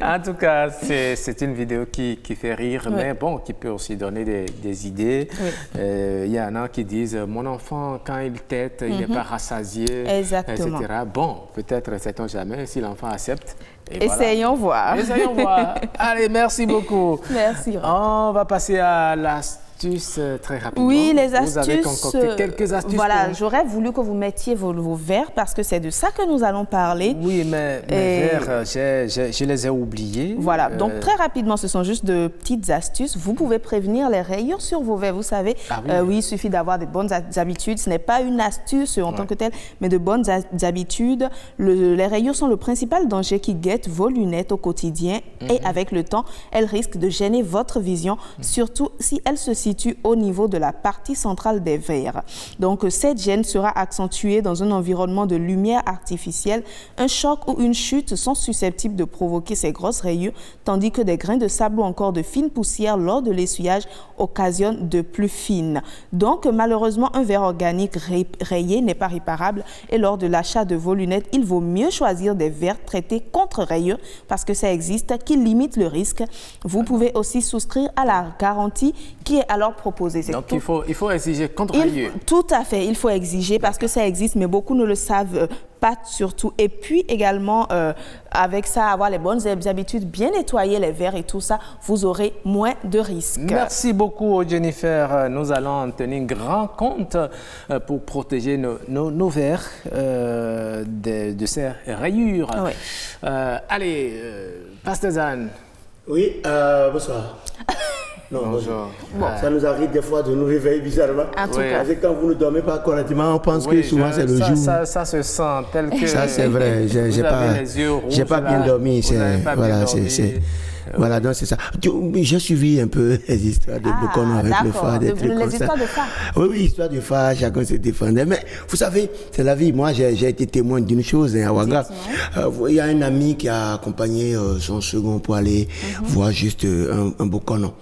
En tout cas, c'est une vidéo qui fait rire, mais bon, qui peut aussi donner des idées. Il y en a qui disent « Mon enfant, quand il tète, il n'est pas rassasié, exactement. etc. » Bon, peut-être, sait-on jamais, si l'enfant accepte. Essayons voir. Essayons voir. Allez, merci beaucoup. Merci. On va passer à la astuces très rapidement. Oui, les astuces. Vous avez concocté quelques astuces. Voilà, j'aurais voulu que vous mettiez vos verres parce que c'est de ça que nous allons parler. Oui, mais mes verres, je les ai oubliés. Voilà, donc très rapidement, ce sont juste de petites astuces. Vous pouvez prévenir les rayures sur vos verres, vous savez. Oui, il suffit d'avoir de bonnes habitudes. Ce n'est pas une astuce en tant que telle, mais de bonnes habitudes. Les rayures sont le principal danger qui guette vos lunettes au quotidien et avec le temps, elles risquent de gêner votre vision, surtout si elles se situent au niveau de la partie centrale des verres. Donc, cette gêne sera accentuée dans un environnement de lumière artificielle. Un choc ou une chute sont susceptibles de provoquer ces grosses rayures, tandis que des grains de sable ou encore de fines poussières lors de l'essuyage occasionnent de plus fines. Donc, malheureusement, un verre organique rayé n'est pas réparable et lors de l'achat de vos lunettes, il vaut mieux choisir des verres traités contre rayures parce que ça existe, qui limite le risque. Vous pouvez aussi souscrire à la garantie qui est alors proposée. Donc, il faut exiger contre rayures. Tout à fait, il faut exiger parce que ça existe, mais beaucoup ne le savent pas surtout. Et puis également, avec ça, avoir les bonnes habitudes, bien nettoyer les verres et tout ça, vous aurez moins de risques. Merci beaucoup, Jennifer. Nous allons en tenir grand compte pour protéger nos verres de ces rayures. Oui. Allez, Pasteur Zan. Oui, bonsoir. Non, bonjour. Bon. Ça nous arrive des fois de nous réveiller bizarrement. En tout cas. Parce que quand vous ne dormez pas correctement, on pense que souvent c'est le jour. Ça se sent tel que... Ça c'est vrai, j'ai pas bien dormi. Voilà, donc c'est ça. J'ai suivi un peu les histoires de Bokono avec le phare, des trucs comme ça. Les histoires de phare. Oui, histoire de phare, chacun se défendait. Mais vous savez, c'est la vie. Moi, j'ai été témoin d'une chose à Ouaga. Il y a un ami qui a accompagné son second pour aller voir juste un Bokono.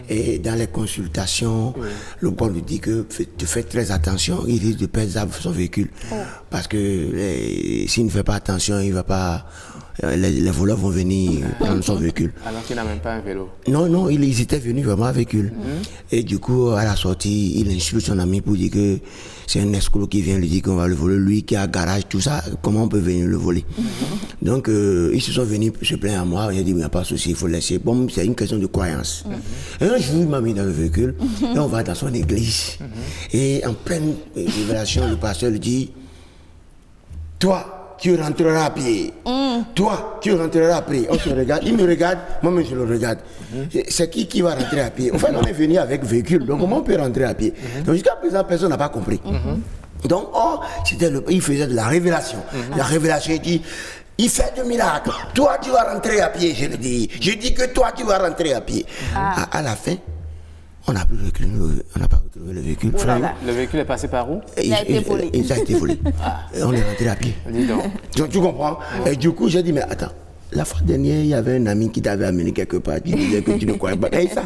Et dans les consultations, le bon lui dit que tu fais très attention, il risque de perdre son véhicule. Parce que s'il ne fait pas attention, il ne va pas... Les voleurs vont venir prendre son véhicule. Alors qu'il n'a même pas un vélo. Non, ils étaient venus vraiment avec véhicule. Et du coup, à la sortie, il insulte son ami pour dire que c'est un escroc qui vient lui dire qu'on va le voler. Lui qui a un garage, tout ça, comment on peut venir le voler? Donc, ils se sont venus se plaindre à moi. J'ai dit, il n'y a pas de souci, il faut laisser. Bon, c'est une question de croyance. Et un jour, il m'a mis dans le véhicule et on va dans son église. Et en pleine révélation, le pasteur lui dit, toi, tu rentreras à pied. Toi, tu rentreras à pied. On se regarde, il me regarde, moi-même je le regarde. C'est qui va rentrer à pied? En fait, on est venu avec véhicule, donc comment on peut rentrer à pied? Donc jusqu'à présent, personne n'a pas compris. Donc, il faisait de la révélation. La révélation, il dit, il fait de miracles. Toi, tu vas rentrer à pied, je le dis. Je dis que toi, tu vas rentrer à pied. À la fin, on n'a pas retrouvé le véhicule. Le véhicule est passé par où? Il a été volé. Il a été volé. On est rentré à pied. Dis donc. Tu comprends? Et du coup, j'ai dit, mais attends. La fois dernière, il y avait un ami qui t'avait amené quelque part, qui disait que tu ne croyais pas. Et ça,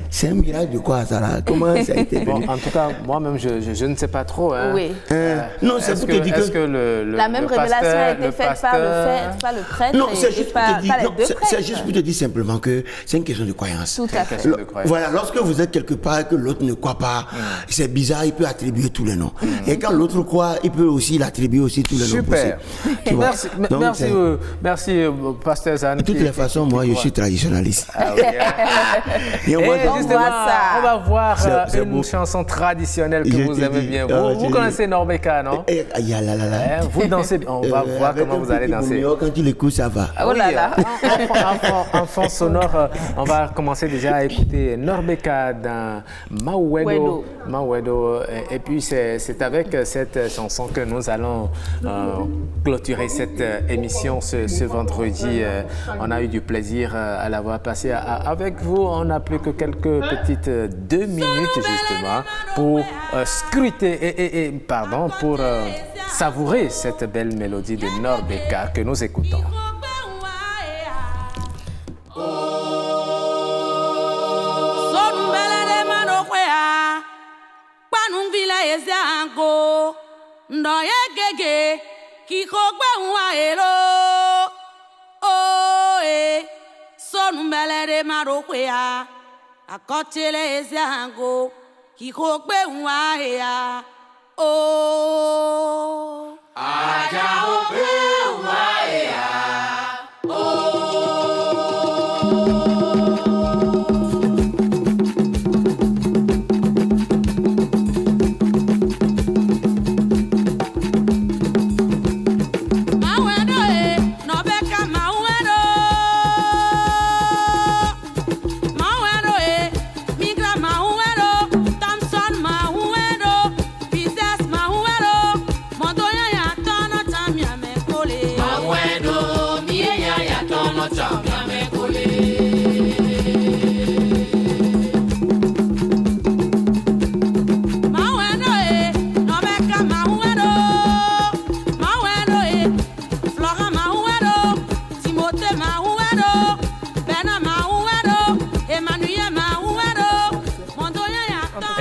c'est un miracle de quoi ça là? Comment ça a été venu? En tout cas, moi-même, je ne sais pas trop. Hein. Oui. Non, c'est pour te dire que la même révélation a été faite par le prêtre. Non, c'est juste pour te dire. C'est juste pour te dire simplement que c'est une question de croyance. Tout à fait. Voilà, lorsque vous êtes quelque part et que l'autre ne croit pas, c'est bizarre, il peut attribuer tous les noms. Et quand l'autre croit, il peut aussi l'attribuer aussi tous les noms possibles. Merci. Pasteur Zan. De toutes les façons, moi, je suis traditionnaliste. Et justement, on va voir une chanson traditionnelle que vous aimez bien. Vous connaissez Norbeka, non? Vous dansez bien. On va voir comment vous allez danser. Quand tu l'écoutes, ça va. Oh là là. En fond sonore, on va commencer déjà à écouter Norbeka dans Mauedo. Et puis, c'est avec cette chanson que nous allons clôturer cette émission ce vendredi. On a eu du plaisir à l'avoir passé avec vous. On n'a plus que quelques petites 2 minutes justement pour scruter pour savourer cette belle mélodie de Norbeka que nous écoutons. Numbelere marokwea akotele eziango kikokbe nwaea o aja obe nwaea o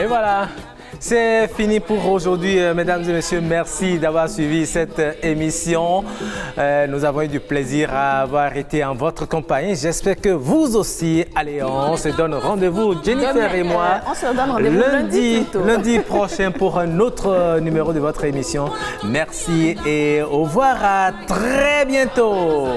Et voilà. C'est fini pour aujourd'hui, mesdames et messieurs. Merci d'avoir suivi cette émission. Nous avons eu du plaisir à avoir été en votre compagnie. J'espère que vous aussi. Allez, on se donne rendez-vous, Jennifer et moi, on se donne rendez-vous lundi prochain pour un autre numéro de votre émission. Merci et au revoir. À très bientôt.